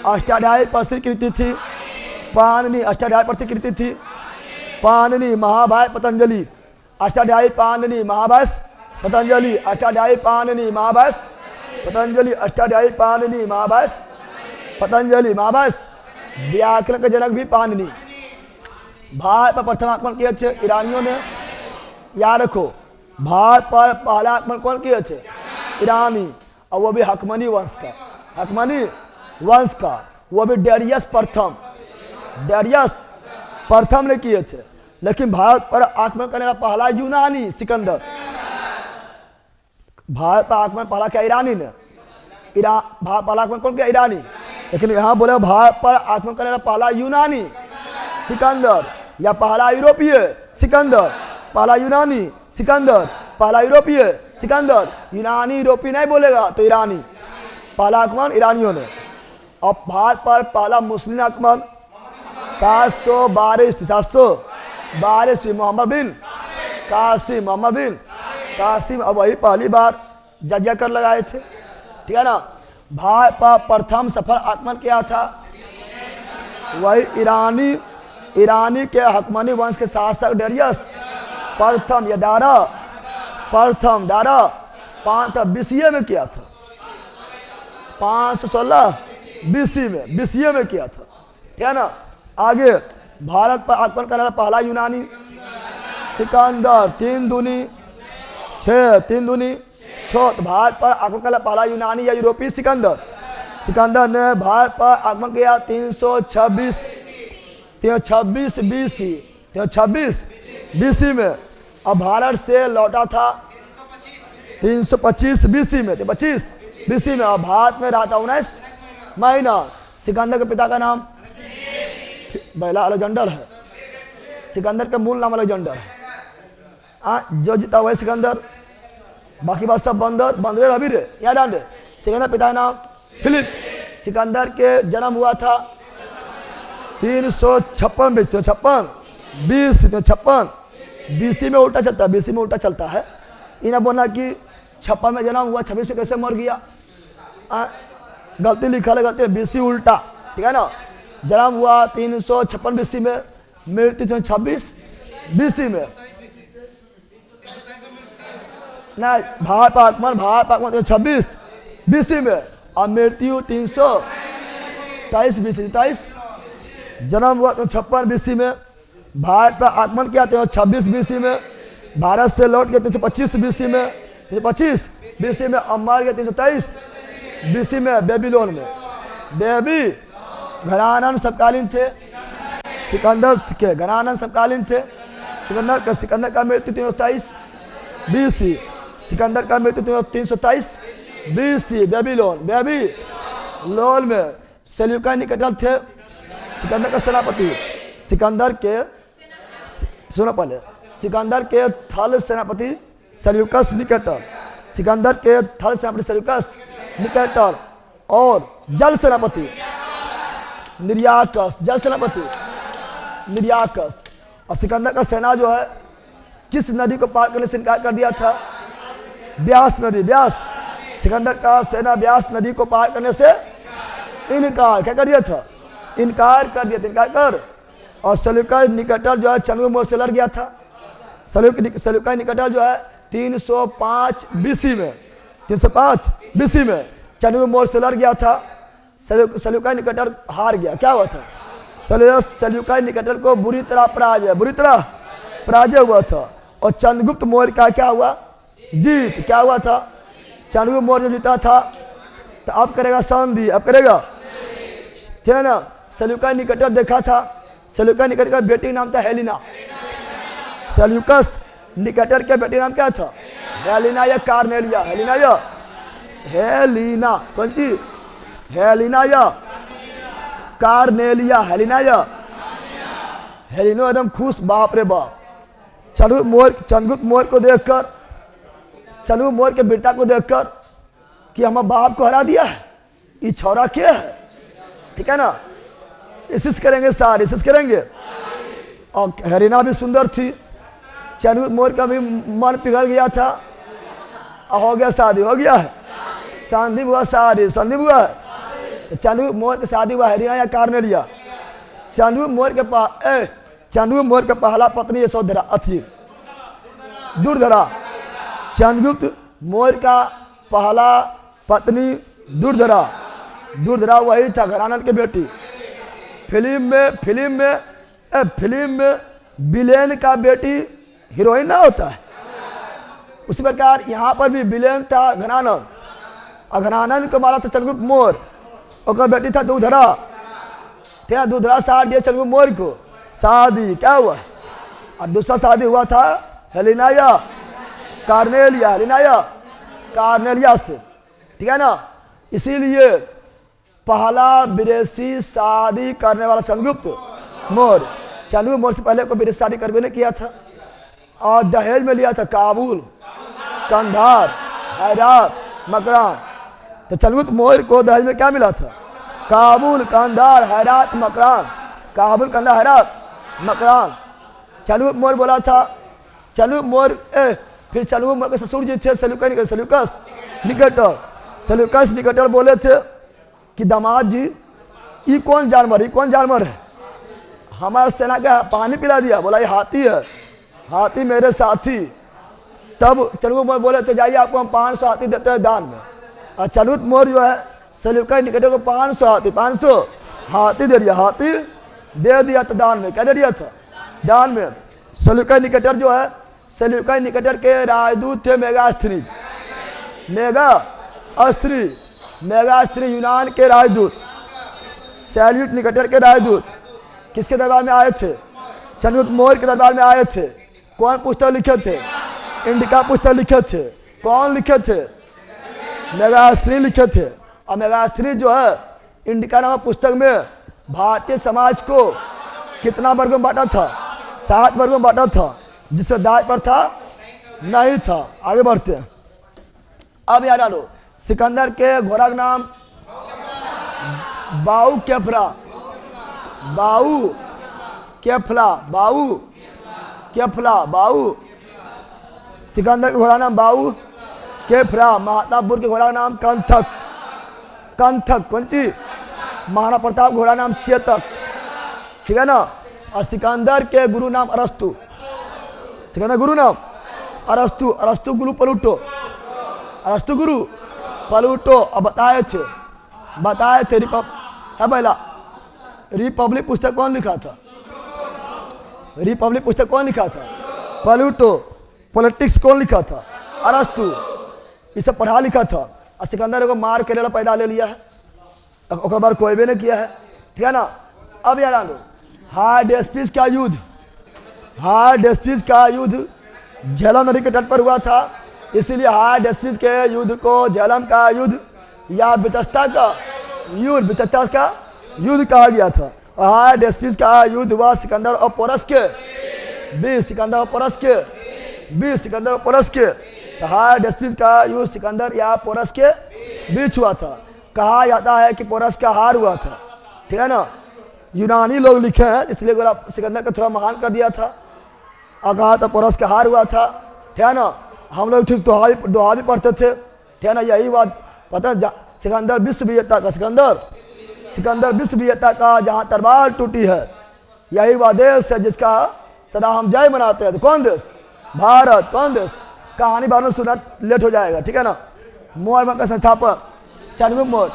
अष्टाध्यायी पर से कृति थी, पाणिनि अष्टाध्यायी पर से कृति थी, पाणिनि महाभाष्य पतंजलि, अष्टाध्यायी पाणिनि महाभाष्य पतंजलि, अष्टाध्यायी पाणिनि महाभाष्य पतंजलि, अष्टाध्यायी पाणिनि महाभाष्य पतंजलि, महाभाष्य। व्याकरण का जनक भी पाणिनि। भारत पर प्रथम आक्रमण किए थे ईरानियों ने, याद रखो। भारत पर पहला आक्रमण कौन किए थे? ईरानी, और वो भी हकमनी वंश का, हकमनी वंश का, वो भी डेरियस प्रथम, डेरियस प्रथम ने किए थे। लेकिन भारत पर आक्रमण करने वाला पहला यूनानी सिकंदर, भारत पर आक्रमण पहला क्या? ईरानी ने। भारत पहला आक्रमण कौन किया? ईरानी। लेकिन यहाँ बोले भारत पर आक्रमण करने वाला पहला यूनानी सिकंदर, या पहला यूरोपीय सिकंदर, पहला यूनानी सिकंदर, पहला यूरोपीय सिकंदर। यूनानी यूरोपीय नहीं बोलेगा तो ईरानी। पहला आक्रमण ईरानियों ने। और भारत पर पहला मुस्लिम आक्रमण 712 ईस्वी मोहम्मद बिन कासिम, मोहम्मद बिन कासिम। अब वही पहली बार जजिया कर लगाए थे, ठीक है ना। भारत पर प्रथम सफल आक्रमण किया था वही ईरानी के हकमनी वंश के शासक डेरियस प्रथम, या डारा प्रथम, डारा 5 बीसीए में किया था, 516 बीसीए में किया था, ठीक है ना। आगे भारत पर आक्रमण करने वाला पहला यूनानी सिकंदर, 3 दूनी 6, 3 दूनी 6। भारत पर आक्रमण करने वाला पहला यूनानी या यूरोपीय सिकंदर, सिकंदर ने भारत पर आक्रमण किया 326 BC में, और भारत से लौटा था 325 BC में, 25 BC में, और भारत में रहा था 19 महीना। सिकंदर के पिता का नाम पहला अलेक्जेंडर है। सिकंदर का मूल नाम अलेक्जेंडर है। जो जीता हुआ है सिकंदर, बाकी बात सब बंदर अभी रे याद आंदे। सिकंदर पिता का नाम फिलिप। सिकंदर के जन्म हुआ था 356 BC में उल्टा चलता है, BC में उल्टा चलता है। इन्हें बोलना कि 56 में जन्म हुआ, 26 से कैसे मर गया, गलती लिखा है, गलती है, BC उल्टा, ठीक है ना। जन्म हुआ 356 BC में, मृत्यु 326 BC में। नहीं, भारत पर आक्रमण 326 BC में, और मृत्यु 323 BC। जन्म हुआ 356 BC में, भारत पर आक्रमण किया 326 BC में, भारत से लौट गए 325 BC में, 325 BC में, और मर गए 323 BC में बेबीलोन में। बेबी घराना समकालीन थे, सिकंदर के घराना समकालीन थे। सिकंदर का मृत्यु 327 BC, सिकंदर का मृत्यु 327 BC बेबीलोन में। सेल्यूकस निकेटर थे सिकंदर का सेनापति। सिकंदर के सुनो पहले, सिकंदर के थल सेनापति सेल्यूकस निकेटर, सिकंदर के थल सेनापति सेल्यूकस निकेटर, और जल सेनापति निर्याकस, जल सेनापति निर्याकस। और सिकंदर का सेना जो है किस नदी को पार करने से इनकार कर दिया था? ब्यास नदी, ब्यास। सिकंदर का सेना ब्यास नदी को पार करने से इनकार क्या कर दिया था? इनकार कर दिया था, इनकार कर। और सेल्यूकस निकेटर जो है चंद्रगुप्त मौर्य से लड़ गया था। सेल्यूकस निकेटर जो है 305 BC में, 305 BC में चंद्रगुप्त मौर्य से लड़ गया था। सेल्यूकस निकेटर हार गया। क्या हुआ था? सेल्यूकस निकेटर को बुरी तरह पराजय हुआ था। और चंद्रगुप्त मौर्य का क्या हुआ? जीत। क्या हुआ था? चंद्रगुप्त मौर्य जीता था, तो अब करेगा संधि, अब करेगा, ठीक है ना। सेल्यूकस निकेटर देखा था, सेल्यूकस निकेटर का बेटी नाम था हेलिना। सेल्यूकस निकेटर के बेटी नाम क्या था? हेलिना या कार्नेलिया? हेलिना या हेलिना, कौन सी? हेलिना या कार्नेलिया? हेलिना या हेलिनो एकदम खुश, बाप रे बाप। चंद्रगुप्त मौर्य को देखकर, चंद्रगुप्त मौर्य के बेटा को देखकर कि हम बाप को हरा दिया है, ये छौरा क्या है, ठीक है ना। इसिस करेंगे, सारे इसिस करेंगे। और हेलिना भी सुंदर थी। चंद्रगुप्त मौर्य का भी मन पिघल गया था, और हो गया शादी, हो गया है, संधि हुआ, शादी संधि हुआ है। चंद्रगुप्त मौर्य की शादी हुआ हेलिना या कार्नेलिया। चंद्रगुप्त मौर्य का पहला पत्नी यशोधरा अथी दुर्धरा। चंद्रगुप्त मौर्य का पहला पत्नी दुर्धरा वही था घराना की बेटी। फिल्म में विलेन का बेटी हीरोइन ना होता है, उसी प्रकार यहाँ पर भी विलेन था घराना, और घराना को मारा था चंद्रगुप्त मौर्य, और बेटी था दुर्धरा। ठीक है, दुर्धरा साथ दिया चंद्रगुप्त मौर्य को, शादी क्या हुआ, और दूसरा शादी हुआ था हेलिना या कार्नेलिया से, ठीक है ना। इसीलिए पहला विदेशी शादी करने वाला चंद्रगुप्त मौर्य से पहले को विदेशी शादी करने ने किया था, और दहेज में लिया था काबुल, कंधार, हेरात, मकरान। तो चंद्रगुप्त मौर्य को दहेज में क्या मिला था? काबुल, कंधार, हेरात, मकरान। काबुल, कंधार, हेरात, मकरान। चंद्रगुप्त मौर्य बोला था, चंद्रगुप्त मौर्य फिर चंद्रगुप्त मौर्य के ससुर जी थे सेल्यूकस निकेटर बोले थे कि दामाद जी ये कौन जानवर है, हमारा सेना का पानी पिला दिया। बोला ये हाथी है, हाथी मेरे साथी। तब चंद्रगुप्त मौर्य बोले थे जाइए आपको हम 500 हाथी देते हैं दान में। और चंद्रगुप्त मौर्य जो है सेल्यूकस निकेटर को 500 हाथी दे दिया, हाथी दे दिया था दान में। क्या दे दिया था? दान में। सेल्यूकस निकेटर जो है, सेल्यूकस निकेटर के राजदूत थे मेगा अस्त्री। मेगास्त्री यूनान के राजदूत, सैल्यूट निकेटर के राजदूत किसके दरबार में आए थे? चंद्रगुप्त मौर्य के दरबार में आए थे। कौन पुस्तक लिखे थे? इंडिका पुस्तक लिखे थे। कौन लिखे थे? मेगास्त्री लिखे थे। और मेगास्त्री जो है इंडिका नामक पुस्तक में भारतीय समाज को कितना वर्ग में बांटा था? 7 वर्ग में बांटा था। जिससे दाज पर था नहीं था। आगे बढ़ते हैं। अब याद डालो, सिकंदर के घोड़ा का नाम बाऊ केफला, बाऊ केफला, बाऊ केफला, बाऊ। सिकंदर के घोड़ा नाम बाऊ केफला। महातापुर के घोड़ा का नाम कंथक, कंथक कौन चीज? महाराणा प्रताप घोड़ा नाम चेतक, ठीक है ना। और सिकंदर के गुरु नाम अरस्तु, सिकंदर गुरु नाम अरस्तु, अरस्तु गुरु प्लूटो, अरस्तु गुरु प्लूटो। अब बताए थे पहला रिपब्लिक पुस्तक कौन लिखा था? रिपब्लिक पुस्तक कौन लिखा था? प्लूटो। पॉलिटिक्स कौन लिखा था? अरस्तु। ये सब पढ़ा लिखा था। और सिकंदर को मार के लेला पैदा ले लिया है, और बार कोई भी नहीं किया है, ठीक है ना। अब याद आनो, हार्डेस्पिस का युद्ध, हार्डेस्पिस का युद्ध झेलम नदी के तट पर हुआ था। इसीलिए हार्डेस्पिस के युद्ध को झेलम का युद्ध या वितस्ता का युद्ध कहा गया था। और हार्डेस्पिस का युद्ध हुआ सिकंदर और पोरस के बीच, सिकंदर और पोरस के बीच, सिकंदर और पोरस के। तो हार्डेस्पिस का युद्ध सिकंदर या पोरस के बीच हुआ था। कहा जाता है कि पोरस का हार हुआ था, ठीक है ना। यूनानी लोग लिखे हैं, इसलिए सिकंदर को थोड़ा महान कर दिया था और कहा था पोरस का हार हुआ था, ठीक है ना। हम लोग ठीक दोहा भी पढ़ते थे, ठीक है ना। यही बात पता है, सिकंदर विश्व विजेता का, सिकंदर विश्व विजेता का जहाँ तलवार टूटी है, यही वह देश है जिसका सदा हम जय मनाते हैं। तो कौन देश? भारत। कौन देश? कहानी बाद में सुना, लेट हो जाएगा, ठीक है ना। मौर्य वंश का संस्थापक चंद्रगुप्त मौर्य।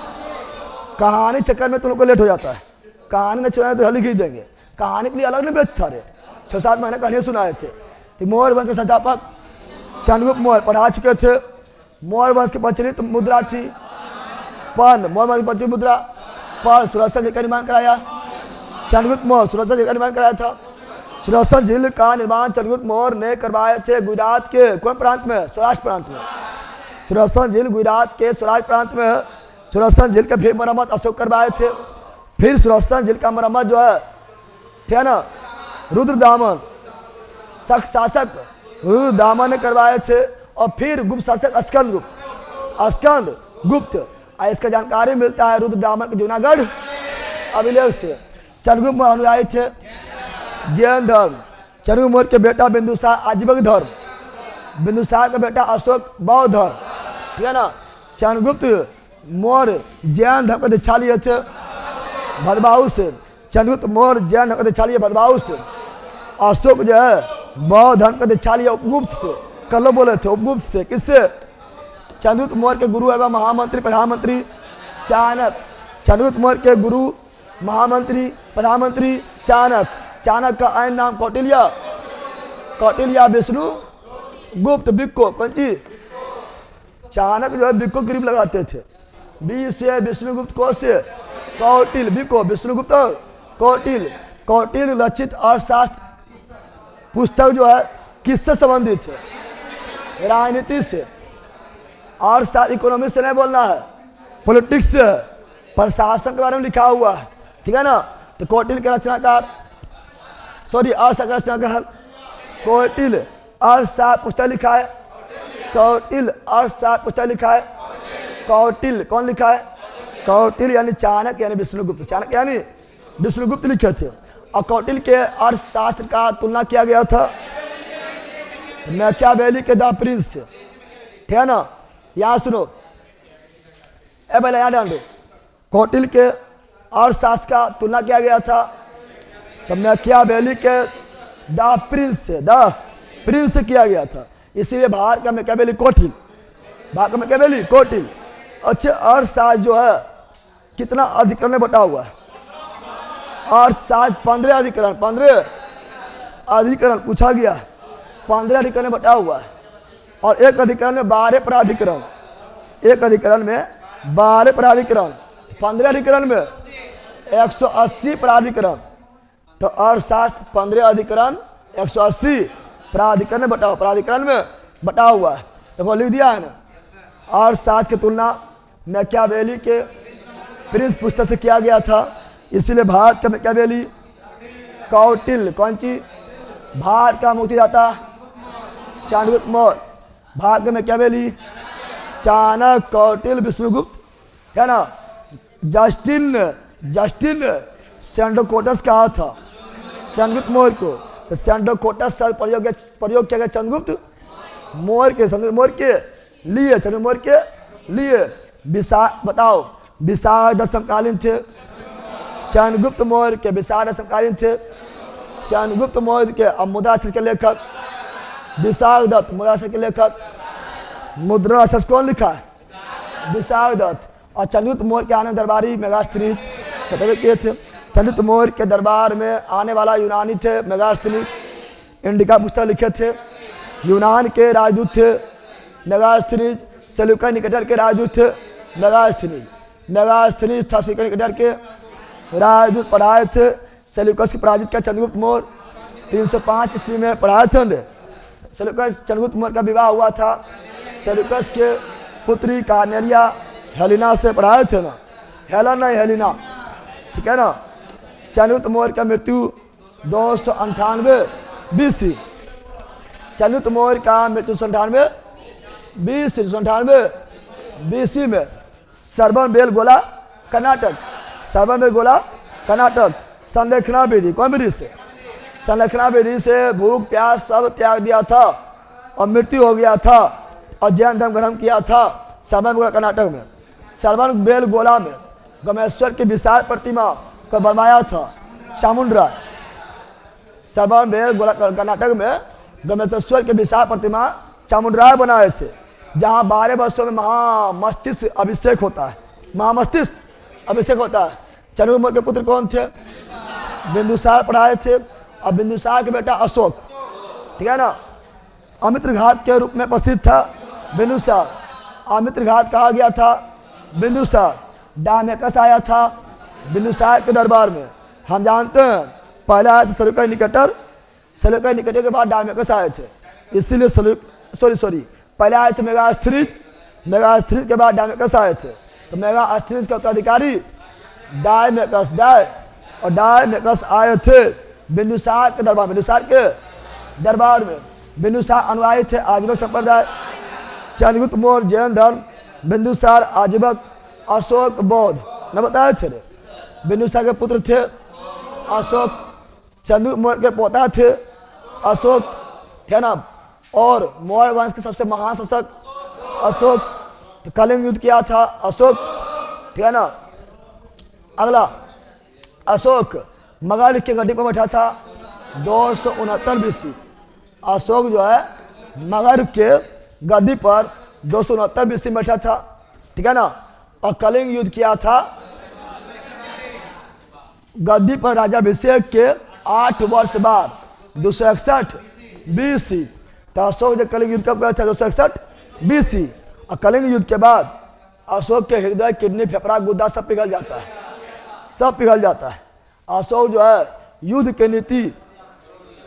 कहानी चक्कर में तुम लोग को लेट हो जाता है। कहानी न सुनाए तो हल खींच देंगे। कहानी के लिए अलग नहीं बेच था रे, 6-7 महीने कहानियाँ सुनाए थे। तो मौर्य वंश के संस्थापक चंद्रगुप्त मौर्य पढ़ा चुके थे। मौर्य वंश की प्रचलित मुद्रा थी पन, मौर्य वंश की प्रचलित मुद्रा पर सुदर्शन झील का निर्माण कराया चंद्रगुप्त मौर्य, सुदर्शन झील का निर्माण कराया था। सुदर्शन झील का निर्माण चंद्रगुप्त मौर्य ने करवाए थे गुजरात के कौन प्रांत में? सौराष्ट्र प्रांत में। सुदर्शन झील गुजरात के सौराष्ट्र प्रांत में है। सुदर्शन झील के फिर मरम्मत अशोक करवाए थे। फिर सुदर्शन झील का मरम्मत जो है, ठीक है ना, रुद्रदामन शक शासक रुद्रदामन ने करवाए थे। और फिर गुप्त शासक अस्कंद गुप्त। इसका जानकारी मिलता है रुद्रदामन के जूनागढ़ अभिलेख से। चंद्रगुप्त मौर्य अनुयायी थे जैन धर्म। चंद्रगुप्त मौर्य के बेटा बिंदुसार आजीवक धर्म, बिंदुसार का बेटा अशोक बौद्ध धर्म, ठीक है ना। चंद्रगुप्त मौर्य जैन धर्म का दीक्षा लिए थे भदबाहु से। चंद्रगुप्त मौर्य जैन धर्म का दीक्षा लिए भदबाहु से। अशोक जो है बौद्ध धर्म का दीक्षा लिया उपगुप्त से। कल बोले थे उपगुप्त से। किससे? चंद्रगुप्त मौर्य के गुरु एवं महामंत्री प्रधानमंत्री चाणक्य। चंद्रगुप्त मौर्य के गुरु महामंत्री प्रधानमंत्री चाणक्य। चाणक्य का अन्य नाम कौटिल्य, कौटिल्य विष्णु गुप्त। बिक्को कौन चीज? चाणक्य जो है बिक्को ग्रीप लगाते थे। बी से विष्णुगुप्त, को से कौटिल्य, बिक्को विष्णुगुप्त कौटिल्य। कौटिल्य रचित अर्थशास्त्र पुस्तक जो है किससे संबंधित है? राजनीति से। अर्थशास्त्र इकोनॉमी से नहीं बोलना है, पॉलिटिक्स से है, प्रशासन के बारे में लिखा हुआ है, ठीक है ना। तो कौटिल्य के रचनाकार अर्थशास्त्र का रचनाकार कौटिल्य। अर्थशास्त्र पुस्तक लिखा है कौटिल्य, अर्थशास्त्र पुस्तक लिखा है कौटिल्य। कौन लिखा है? कौटिल्य यानी चाणक्य यानी विष्णुगुप्त। चाणक्य यानी विष्णुगुप्त लिखे थे। और कौटिल्य के अर्थशास्त्र का तुलना किया गया था मैकियावेली के द प्रिंस से, ठीक है ना। यहाँ सुनो, पहले यहाँ ध्यान दो। कौटिल्य के अर्थशास्त्र का तुलना किया गया था तो मैकियावेली के द प्रिंस से किया गया था। इसीलिए भारत का मैकियावेली कौटिल्य, भारत का मैकियावेली कौटिल्य। अच्छे अर्थशास्त्र जो है कितना अधिकरण में बटा हुआ है? अर्थशास्त्र 15 अधिकरण, 15 अधिकरण पूछा गया है। 15 अधिकरण में बटा हुआ है। और एक अधिकरण में 12 प्राधिकरण, एक अधिकरण में 12 प्राधिकरण, 15 अधिकरण में 180 प्राधिकरण, तो अर्थशास्त्र 15 अधिकरण 180 प्राधिकरण में बटा, प्राधिकरण में बटा हुआ है। देखो लिख दिया है ना। अर्थशास्त्र की तुलना मैकियावेली के प्रिंस पुस्तक से किया गया था, इसीलिए भारत का मैकियावेली कौटिल्य, कौन चीज, भारत का मुक्तिदाता चंद्रगुप्त मौर्य, भारत का मैकियावेली चाणक्य, कौटिल्य, विष्णुगुप्त, है ना। जस्टिन सेंडोकोटस कहा था चंद्रगुप्त मौर्य को, तो सेंडोकोटस शब्द प्रयोग किया गया चंद्रगुप्त मौर्य के, चंद्रगुप्त मौर्य के लिए। बताओ विशाल दशमकालीन थे चंद्रगुप्त मौर्य के, विशाल दशमकालीन थे चंद्रगुप्त मौर्य के। अब मुद्राक्षर के लेखक विशाल दत्त, मुद्राक्षर के लेखक, मुद्राक्षर कौन लिखा है, विशाल दत्त। और चंद्रगुप्त मौर्य के आने दरबारी मेगास्थनीज किए थे। चंद्रगुप्त मौर्य के दरबार में आने वाला यूनानी थे मेगास्थनीज, इंडिका पुस्तक लिखे थे। यूनान के राजदूत थे मेगास्थनीज, सेल्यूकस निकेटर के राजदूत थे मेगास्थनीज था सेल्यूकस निकेटर के राजदूत, पढ़ाए थे। सेल्यूकस के पराजित किया चंद्रगुप्त मौर्य 305 ईस्वी में, पढ़ाए थे। सेल्यूकस चंद्रगुप्त मौर्य का विवाह हुआ था सेल्यूकस के पुत्री कार्नेलिया हेलिना से, पढ़ाए थे ना, हेलन नहीं हेलिना, ठीक है ना। चंद्रगुप्त मौर्य का मृत्यु 298 BC, चंद्रगुप्त मौर्य का मृत्यु 298 BC में। सरबनबेल गोला कर्नाटक, संलेखना विधि, कौन विधि से, संलेखना विधि से भूख प्यास सब त्याग दिया था और मृत्यु हो गया था और जैन धर्म ग्रहण किया था सरबनबेल कर्नाटक में। सरबनबेल गोला में गमेश्वर की विशाल प्रतिमा को बनवाया था चामुंडराय। सरबनबेल गोला कर्नाटक में गमेश्वर के विशाल प्रतिमा चामुंडराय बनाए थे, जहाँ 12 वर्षों में महामस्तिष्क अभिषेक होता है, महामस्तिष्क अभिषेक होता है। चंद्रगुप्त मौर्य के पुत्र कौन थे, बिंदुसार पढ़ाए थे, और बिंदुसार के बेटा अशोक, ठीक है ना। अमित्र घात के रूप में प्रसिद्ध था बिंदुसार, अमित्र घात कहा गया था बिंदुसार। डायमेकस आया था बिंदुसार के दरबार में, हम जानते हैं। पहला आया था सेल्यूकस निकेटर, सेल्यूकस निकेटर के बाद डायमेकस आए थे, इसीलिए पहले आए थे मेगास्थनीज के बाद डायमेकस आए थे। तो मेगास्थनीज का उत्तराधिकारी डायमेकस आए थे बिंदुसार के दरबार में। बिंदुसार अनुयायी थे आजीवक संप्रदाय, चंद्रगुप्त मौर्य जैन धर्म, बिंदुसार आजीवक, अशोक बौद्ध, न बताए थे। बिंदुसार के पुत्र थे अशोक, चंद्रगुप्त मौर्य के पोता थे अशोक, है ना। और मौर्य वंश के सबसे महान शासक अशोक, तो कलिंग युद्ध किया था अशोक, ठीक है ना। अगला अशोक मगध के गद्दी पर बैठा था 269 BC। अशोक जो है मगध के गद्दी पर 269 BC में बैठा था, ठीक है ना। और कलिंग युद्ध किया था गद्दी पर राजाभिषेक के 8 वर्ष बाद 261 BC। तो अशोक जब कलिंग युद्ध कब गया था 261 BC। और कलिंग युद्ध के बाद अशोक के हृदय, किडनी, फेफड़ा, गुर्दा सब पिघल जाता है, अशोक जो है युद्ध की नीति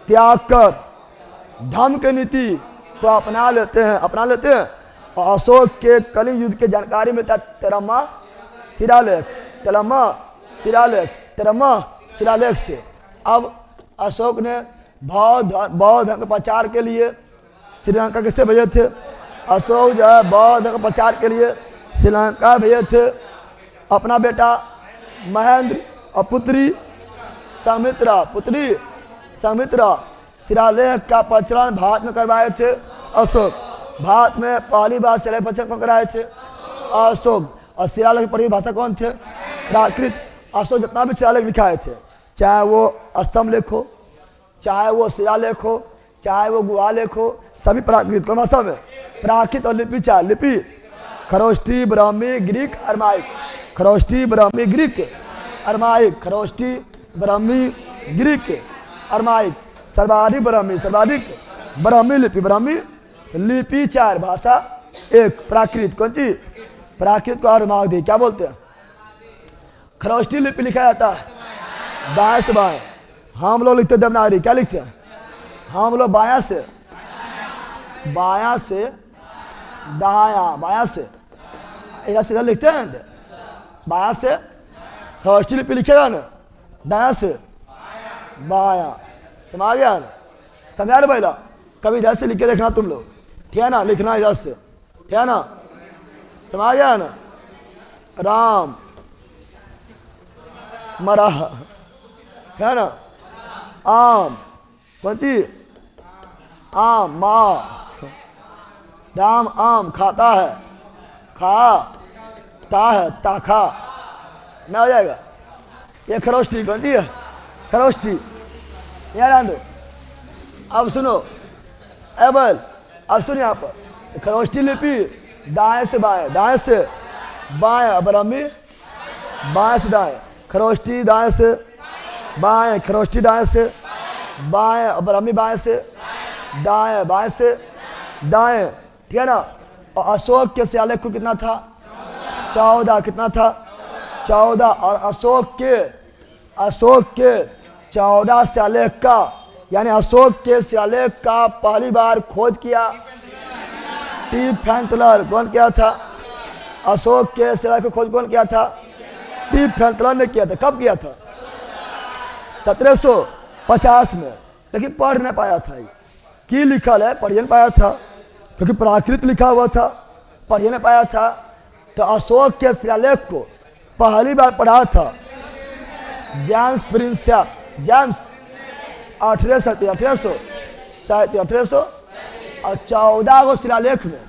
त्याग कर धर्म की नीति को अपना लेते हैं। और अशोक के कलिंग युद्ध के जानकारी मिलता 13वां शिलालेख से। अब अशोक ने बौद्ध धर्म के प्रचार के लिए श्रीलंका कैसे भेजे थे, अशोक जो है बौद्ध धर्म के प्रचार के लिए श्रीलंका भेजे थे अपना बेटा महेंद्र और पुत्री समित्रा। शिलालेख का प्रचलन भारत में करवाए थे अशोक, भारत में पहली बार शिलालेख प्रचलन कौन कराए थे अशोक। और शिलालेख की भाषा कौन थे, प्राकृत। अशोक जितना भी शिलालेख लिखाए थे, चाहे वो स्तंभ लेख हो, चाहे वो शिलालेख हो, चाहे वो गुहा लेख हो, सभी प्राकृत कौन भाषा में, प्राकृत। और लिपि, चाहे लिपि खरोष्टी, ब्राह्मी, ग्रीक, अरमाइक, सर्वाधिक ब्राह्मी लिपि, लिपि 4 भाषा 1 प्राकृत, कौन सी प्राकृत को आरमाग दी, क्या बोलते हैं? खरोष्टी लिपि लिखा जाता है दाएं से बाएं। हम लोग लिखते देवनागरी, क्या लिखते हैं? हम लोग बायां से दायां, बायां से इधर सीधा लिखते हैं। बायां से खरोष्टी लिपि लिखेगा ना, दायां से बायां। समझ गया ना? समझा रहे पहला? कभी इधर से लिख के देखना तुम लोग, ठीक है ना? लिखना इधर से, ठीक है ना? समझ गया ना? राम मरा, है ना? आम, कौन सी? आम, माँ। राम आम खाता है, खाता है, ताखा ना हो जाएगा। ये खरोष्टी कौन सी है? खरोष्टी, याद आन दो। अब सुनो, एबल, अब सुनो यहाँ पर खरोष्टी लिपि दाएं से बाएं, दाएं से बाएं, ब्राह्मी बाएं से दाएं, खरोष्टी दाएं से बाएं, खरोष्टी दाएं से बाएं, ब्राह्मी बाएं से दाएं, बाएं से दाएं, ठीक है ना? और अशोक के शिलालेख को कितना था? 14। कितना था? 14। और अशोक के 14 शिलालेख का, यानी अशोक के शिलालेख का पहली बार खोज किया टी फैंतलर। कौन किया था? अशोक के शिलालेख की खोज कौन किया था? टी फैंतलर ने किया था। कब किया था? 1750 में। लेकिन पढ़ नहीं पाया था। की लिखल है, पढ़ नहीं पाया था, क्योंकि प्राकृत लिखा हुआ था, पढ़ नहीं पाया था। तो अशोक के शिलालेख को पहली बार पढ़ा था जेम्स प्रिंसेप। जेम्स 1800 और 14 को शिलालेख में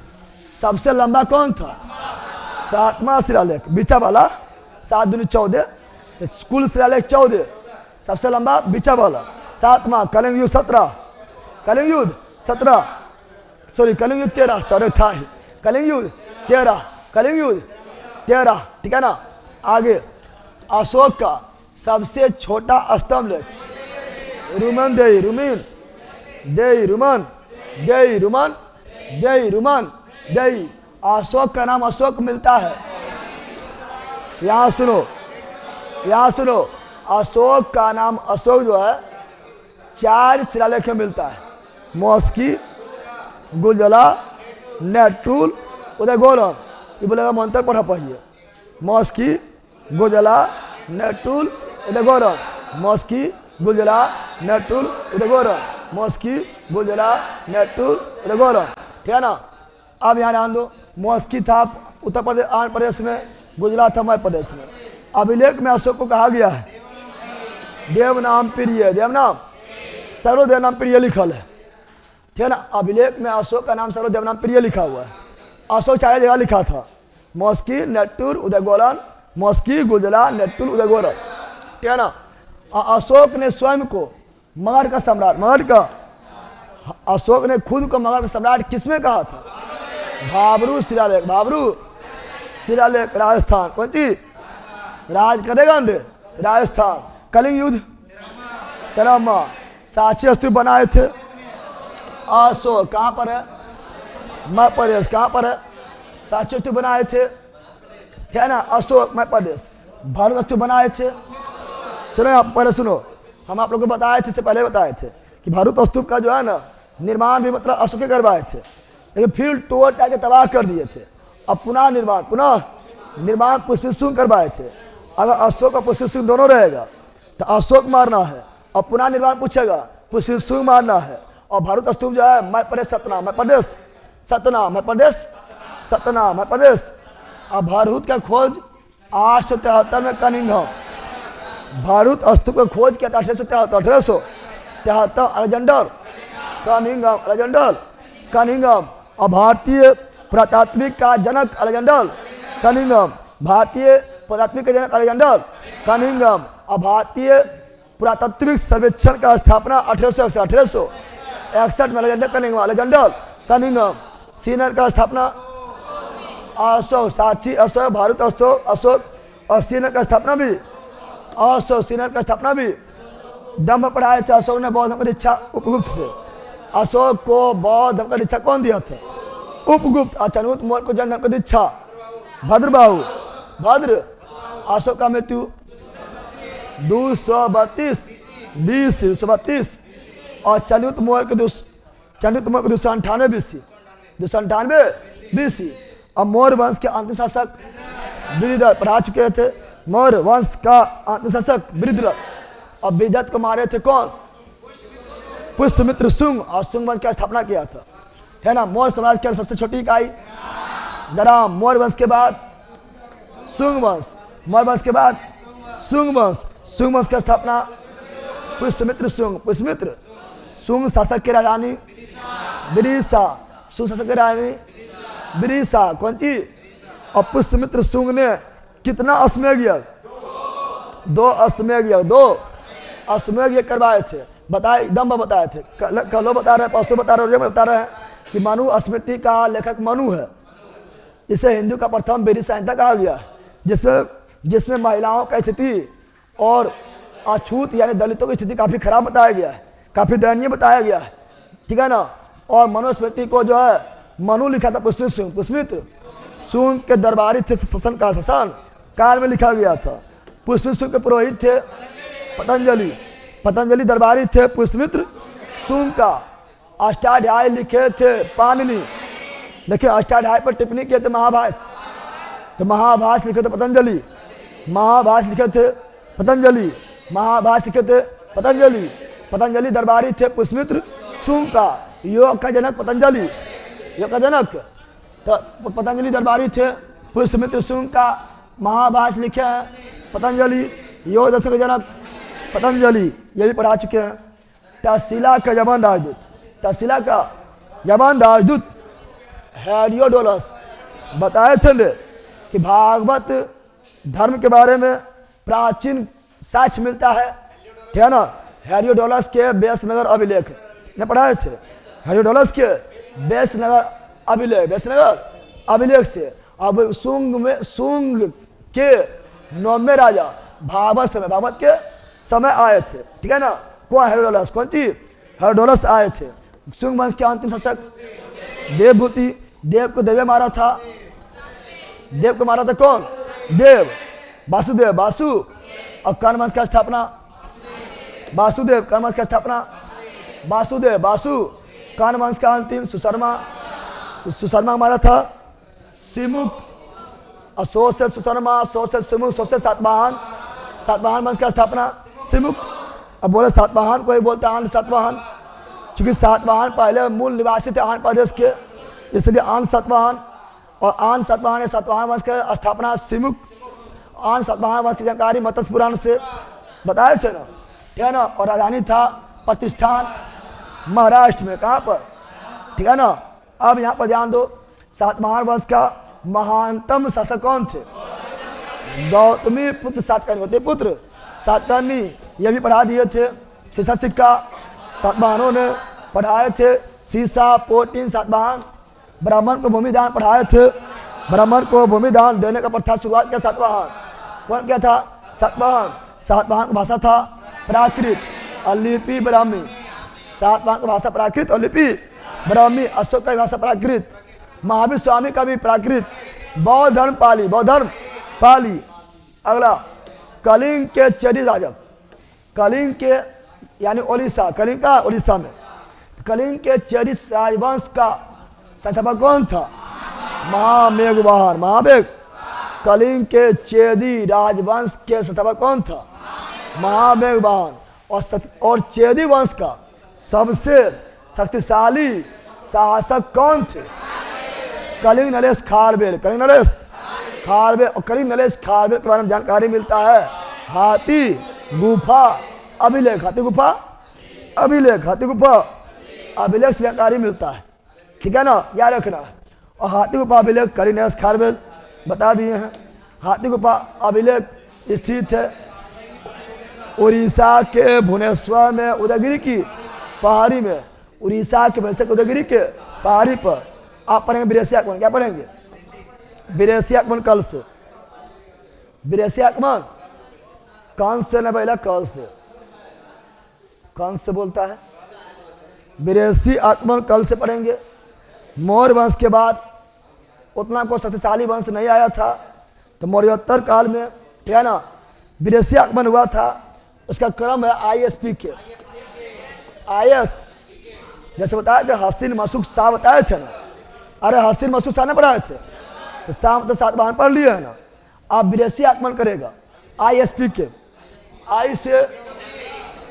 सबसे लंबा कौन था? 7वां शिलालेख, बीचा वाला। 7 दूनी 14, कुल शिलालेख 14, सबसे लंबा बीचा वाला 7वां। कलिंग युद्ध 17, कलिंग युद्ध 17, सॉरी कलिंग युद्ध 13, 14 था ही। कलिंग युद्ध 13, कलिंग युद्ध 13, ठीक है ना? आगे अशोक का सबसे छोटा स्तंभ लेख रुमन देई, रुमिन देई, रुमन देई, रुमन देई, रुमन देई। अशोक का नाम अशोक मिलता है। यहाँ सुनो, यहाँ सुनो, अशोक का नाम अशोक जो है 4 शिलालेख में मिलता है। मॉस्की, गुलजला, नेटूल, उदयगोरन। ये बोलेगा मंत्र पढ़ा पढ़िए। मॉस्की, गुलजला, नेटूल, उदयगोरन। मॉस्की, गुलजला, नेटूल, उदयगोरन। मॉस्की, गुलजला, नेटूल, उदयगोरन, ठीक है ना? अब यहाँ ध्यान दो, मॉस्की था उत्तर प्रदेश, आंध्र प्रदेश में, गुजरात था मध्य प्रदेश में। अभिलेख में अशोक को कहा गया है देवनाम प्रिय, देवनाम सर्वदेवनाम प्रिय लिखल है, ठीक है ना? अभिलेख में अशोक का नाम सर्वदेवनाम प्रिय लिखा हुआ है। अशोक 4 जगह लिखा था, मॉस्की, नेटूर, उदयगोरन, मॉस्की, गुजला, नेटूल, उदयगोरन, ठीक है ना? अशोक ने स्वयं को मगध का सम्राट, मगध का, अशोक ने खुद को मगध का सम्राट किसमें कहा था? भाबरू शिलालेख, भाबरू शिलालेख, राजस्थान। कौन सी? राज करेगा न राजस्थान। कलिंग युद्ध 13वां। साक्षी स्तूप बनाए थे अशोक, कहाँ पर है? मध्य प्रदेश। कहाँ पर है? साक्षी स्तूप बनाए थे, ठीक है ना? अशोक, मध्य प्रदेश। भरत स्तूप बनाए थे। सुनो आप पहले सुनो, हम आप लोग को बताए थे, इससे पहले बताए थे कि भरत स्तूप का जो है ना निर्माण भी मतलब अशोक के करवाए थे, लेकिन फिर तोड़ टाड़ के तबाह कर दिए थे। अब पुनः निर्माण पुष्पित सिंह करवाए थे। अगर अशोक और पुष्पित सिंह दोनों रहेगा तो अशोक मारना है, और पुनः निर्माण पूछेगा पुष्पित सिंह मारना है। और भरत स्तूप जो है मध्य प्रदेश, सतना, मध्य प्रदेश, सतना, मध्य प्रदेश, सतना, मध्य प्रदेश। और भरत का खोज 873 में कनिंघम, भरत स्तूप का खोज किया था 1873 अलेक्जेंडर कनिंघम, अलेक्जेंडर कनिंघम। और भारतीय पुरातात्विक का जनक अलेक्जेंडर कनिंघम, भारतीय पुरातात्विक का जनक अलेक्जेंडर कनिंघम। और भारतीय पुरातात्विक सर्वेक्षण का स्थापना 1861 में अलेक्जेंडर कनिंघम, अलेक्जेंडर कनिंघम। सीनर का स्थापना अशोक, साक्षी अशोक, भारत अशोक, और सीनर का स्थापना भी अशोक, सीनर का स्थापना भी दम्भ पढ़ाए थे अशोक ने बौद्ध धर्म की दीक्षा उपगुप्त से। अशोक को बौद्ध धर्म का दीक्षा कौन दिया था? उपगुप्त। अचनुत मौर्य को जैन धर्म की दीक्षा भद्रबाहु, भद्र। अशोक का मृत्यु 232 BC, 232। और चंद्रगुप्त मौर्य के 298 BC, 298 BC। और मौर्य वंश के अंतिम शासक बृहद्रथ पढ़ा चुके थे। मौर्य वंश का अंतिम शासक बृहद्रथ। और बृहद्रथ को मारे थे कौन? पुष्यमित्र शुंग। और शुंग वंश की स्थापना किया था, है ना। मौर्य साम्राज्य की सबसे छोटी इकाई गराम। मौर्य वंश के बाद शुंग वंश, मौर्य वंश के बाद शुंग वंश। शुंग वंश की स्थापना पुष्यमित्र शुंग। पुष्यमित्र शुंग शासक की राजधानी विदिशा। शुंग शासक की राजधानी विदिशा कौन सी? और पुष्यमित्र शुंग ने कितना अश्वमेध यज्ञ? 2 अश्वमेध यज्ञ, 2 अश्वमेध यज्ञ करवाए थे। बताए एकदम बताए थे। कल बता रहे हैं, परसों बता रहे हैं, बता रहे हैं कि मनु स्मृति का लेखक मनु है। इसे हिंदू का प्रथम वेद संहिता कहा गया है, जिसमें महिलाओं का स्थिति और अछूत यानी दलितों की स्थिति काफ़ी खराब बताया गया है, काफ़ी दयनीय बताया गया है, ठीक है ना। और मनुस्मृति को जो है मनु लिखा था पुष्यमित्र शुंग। पुष्यमित्र शुंग के दरबारी थे, शासन काल में लिखा गया था। पुष्यमित्र शुंग के पुरोहित थे पतंजलि। पतंजलि दरबारी थे पुष्यमित्र शुंग का। अष्टाध्याय लिखे थे पाणिनि। देखिए अष्टाध्याय पर टिप्पणी किए थे महाभाष्य, तो महाभाष्य लिखे थे पतंजलि। महाभाष्य लिखे थे पतंजलि, महाभाष्य लिखे थे पतंजलि। पतंजलि दरबारी थे पुष्यमित्र शुंग का। योग का जनक पतंजलि, योग का जनक तो पतंजलि दरबारी थे पुष्यमित्र शुंग का। महाभाष्य लिखे हैं पतंजलि। योग दर्शन का जनक पतंजलि, ये भी पढ़ा चुके हैं। तक्षशिला का यवन राजदूत, तक्षशिला का यवन राजदूत हेरोडोटस बताए थे कि भागवत धर्म के बारे में प्राचीन साक्ष्य मिलता है, ठीक है ना। हेरोडोटस के व्यासनगर अभिलेख ने पढ़ाए थे। हेरोडोटस के व्यासनगर अभिलेख से। अब शुंग के 9वें राजा भागवत के समय आए थे, ठीक है ना। कौन? हेरोडोटस। कौन सी? हेरोडोटस आए थे। शुंग वंश के अंतिम शासक देवभूति। देव को देवे मारा था। देव को मारा था कौन? देव। वासुदेव, वासु। और कर्ण वंश की स्थापना वासुदेव। कर्ण वंश की स्थापना वासुदेव, वासु। कर्ण वंश का अंतिम सुशर्मा मारा था सिमुख। और सौ से सुशर्मा, 100 से सिमुख, 100 से सातवाहन वंश की स्थापना सिमुख। अब बोले सातवाहन, कोई बोलता आंध्र सातवाहन, क्योंकि सातवाहन पहले मूल निवासी थे आंध्र प्रदेश के, इसलिए आंध्र सातवाहन। और आंध्र सातवाहन वंश की स्थापना सिमुख। आंध्र सातवाहन वंश की जानकारी मत्स्य पुराण से बताए थे ना, ठीक है ना। और राजधानी था प्रतिष्ठान, महाराष्ट्र में। कहाँ पर? ठीक है ना। अब यहाँ पर ध्यान दो, सातवाहन वंश का महानतम शासक कौन थे? गौतमी पुत्र सातकर्णी, गौतमी पुत्र सातकर्णी, ये भी पढ़ा दिए थे। सीसा सिक्का सातवाहनों ने पढ़ाए थे। सीसा, पोटीन सातवाहन। ब्राह्मण को भूमिदान पढ़ाए थे। ब्राह्मण को भूमिदान देने का प्रथा शुरुआत किया सातवाहन। कौन क्या था? सातवाहन। सातवाहन की भाषा था प्राकृत और लिपि ब्राह्मी। सातवाहन की भाषा प्राकृत और लिपि ब्राह्मी। अशोक की भाषा प्राकृत, महावीर स्वामी का भी प्राकृत। बौद्ध धर्म पाली, बौद्ध धर्म पाली। अगला कलिंग के चेदी राजक, कलिंग के यानी ओडिशा, कलिंग का ओडिशा में। कलिंग के चेदी राजवंश का संस्थापक कौन था? महामेघवाहन, महामेघ। कलिंग के चेदी राजवंश के संस्थापक कौन था? महामेघवाहन। और चेदी वंश का सबसे शक्तिशाली शासक कौन थे? कलिंग नरेश खारवेल, कलिंग नरेश खारवेल। और कलिंग नरेश खारवेल के बारे में जानकारी मिलता है हाथी गुफा अभिलेख, हाथी गुफा अभिलेख, हाथी गुफा अभिलेख से जानकारी मिलता है, ठीक है ना, याद रखना। और हाथी गुफा अभिलेख कलिंग नरेश खारवेल बता दिए हैं। हाथी गुफा अभिलेख स्थित है उड़ीसा के भुवनेश्वर में, उदयगिरी की पहाड़ी में। उड़ीसा के भुवनेश्वर उदयगिरी के पहाड़ी पर आप पढ़ेंगे विदेशी आगमन। क्या पढ़ेंगे? विदेशी आगमन कल से। विदेशी आगमन कंस से न पहला, कल से। कंस से बोलता है। विदेशी आगमन कल से पढ़ेंगे। मौर्य वंश के बाद उतना कोई शक्तिशाली वंश नहीं आया था। तो मौर्योत्तर काल में, ठीक है ना, विदेशी आगमन हुआ था। उसका क्रम है ISP के, IS, जैसे बताया थे हसीन मसूक शाह बताए थे ना। अरे हसीन मसूक शाह ने पढ़ाए थे, तो शाह मतलब सातवाहन पढ़ लिए है ना। अब विदेशी आगमन करेगा ISP के, I से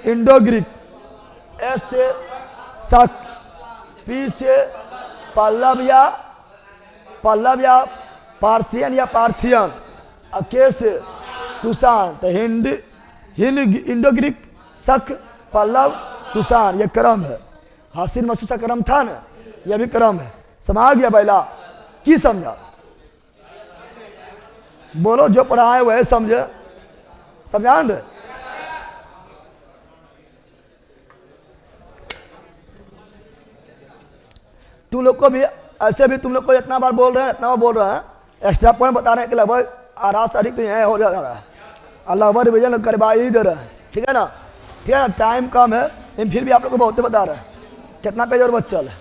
इंडो ग्रीक, S से शक, P से पल्लव या पार्सियन या पार्थियन, और K से कुषाण। तो हिंद इंडो ग्रीक, शक, पल्लव, कुषाण, ये क्रम है। हसीन मसूद का क्रम था ना, यह भी क्रम है। समझ गया बैला की समझा? बोलो जो पढ़ाए वह समझे, समझा दे। तुम लोग को भी ऐसे भी तुम लोग को इतना बार बोल रहे हैं, इतना बार बोल रहे हैं, एक्स्ट्रा पॉइंट बताने के लिए भाई आरा सारी तो यहाँ हो जा रहा है। अल्लाह अकबर रिविजन करवा ही दे रहे हैं, ठीक है ना, ठीक है ना। टाइम कम है लेकिन फिर भी आप लोग को बहुत बता रहे हैं। कितना पेज और बच्चल है?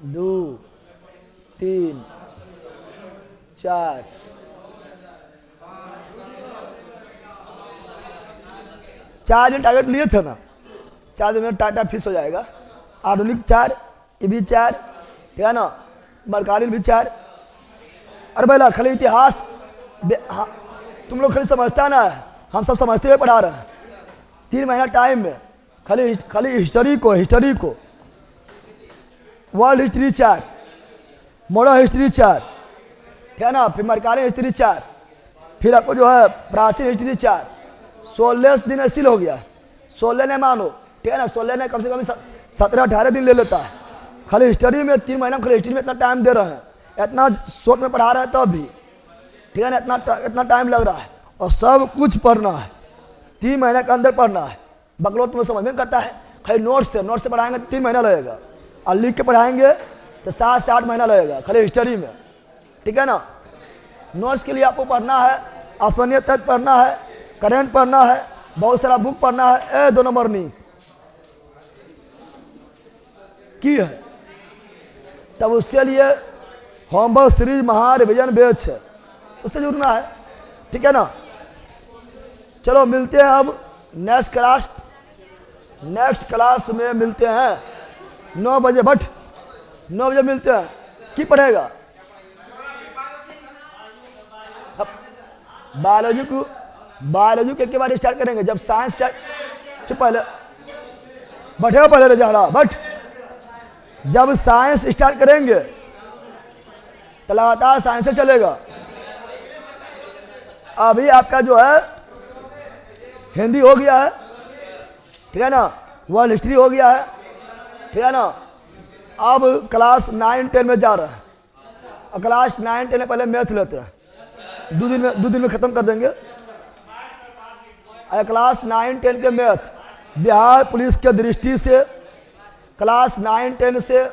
2 3 4 4 दिन टारगेट लिए थे ना, 4 दिन में टाटा फिक्स हो जाएगा। आधुनिक 4, ये भी 4, ठीक है ना, मरकालीन भी 4। अरे भैया खाली इतिहास हाँ, तुम लोग खाली समझता ना है, हम सब समझते हुए पढ़ा रहे हैं। 3 महीना टाइम में खाली हिस्ट्री को वर्ल्ड हिस्ट्री 4, मॉडर्न हिस्ट्री 4, ठीक है ना, फिर मरकालीन हिस्ट्री 4, फिर आपको जो है प्राचीन हिस्ट्री 4। 16 दिन ऐसी हो गया, 16 ने मानो, ठीक है ना, 16 ने कम से कम 17-18 दिन ले लेता है खाली हिस्ट्री में। 3 महीना खाली हिस्ट्री में इतना टाइम दे रहे हैं, इतना शॉर्ट में पढ़ा रहे हैं तब भी, ठीक है ना, इतना टाइम लग रहा है और सब कुछ पढ़ना है। 3 महीने के अंदर पढ़ना है। बकलोल तुम्हें समझ में करता है, खाली नोट से पढ़ाएंगे 3 महीना लगेगा, और लिख के पढ़ाएंगे तो 7 से 8 महीना लगेगा खाली हिस्ट्री में, ठीक है ना। नोट्स के लिए आपको पढ़ना है, आसमानीय तत्व पढ़ना है, करेंट पढ़ना है, बहुत सारा बुक पढ़ना है। 2 नंबर नहीं की है, तब उसके लिए होमवर्क सीरीज महा रिविजन बैच है, उससे जुड़ना है, ठीक है ना। चलो मिलते हैं अब नेक्स्ट क्लास में मिलते हैं 9 बजे, बट 9 बजे मिलते हैं। की पढ़ेगा? बायोलॉजी के बाद स्टार्ट करेंगे जब साइंस पहले बैठेगा, पहले जा रहा, बट जब साइंस स्टार्ट करेंगे तो लगातार साइंस से चलेगा। अभी आपका जो है हिंदी हो गया है, ठीक है ना, वर्ल्ड हिस्ट्री हो गया है, ठीक है ना। अब क्लास 9-10 में जा रहा है, और क्लास 9-10 में पहले मैथ लेते हैं, 2 दिन में ख़त्म कर देंगे। क्लास 9-10 के मैथ बिहार पुलिस के दृष्टि से क्लास 9-10 से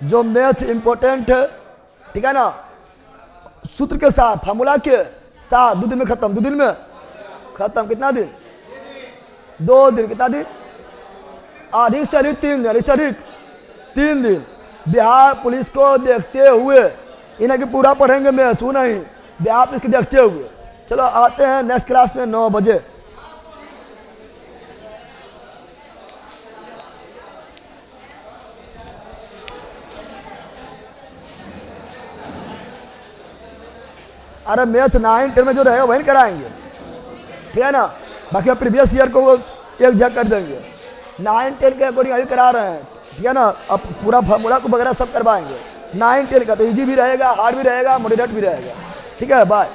जो मैथ इम्पोर्टेंट है, ठीक है ना, सूत्र के साथ, फार्मूला के साथ 2 दिन में ख़त्म। 2 दिन में ख़त्म। कितना दिन? 2 दिन। कितना दिन? अधिक से अधिक 3 दिन, अधिक से अधिक 3 दिन। बिहार पुलिस को देखते हुए, इन्हें कि पूरा पढ़ेंगे मैथ, वो नहीं, बिहार पुलिस को देखते हुए। चलो आते हैं नेक्स्ट क्लास में 9 बजे। अरे मैथ 9-10 में जो रहेगा वही कराएंगे, ठीक है ना। बाकी अब प्रीवियस ईयर को वो एक जग कर देंगे। 9-10 के अकॉर्डिंग अभी करा रहे हैं, ठीक है ना। अब पूरा फार्मूला को वगैरह सब करवाएंगे। 9-10 का तो इजी भी रहेगा, हार्ड भी रहेगा, मॉडरेट भी रहेगा, ठीक है। बाय।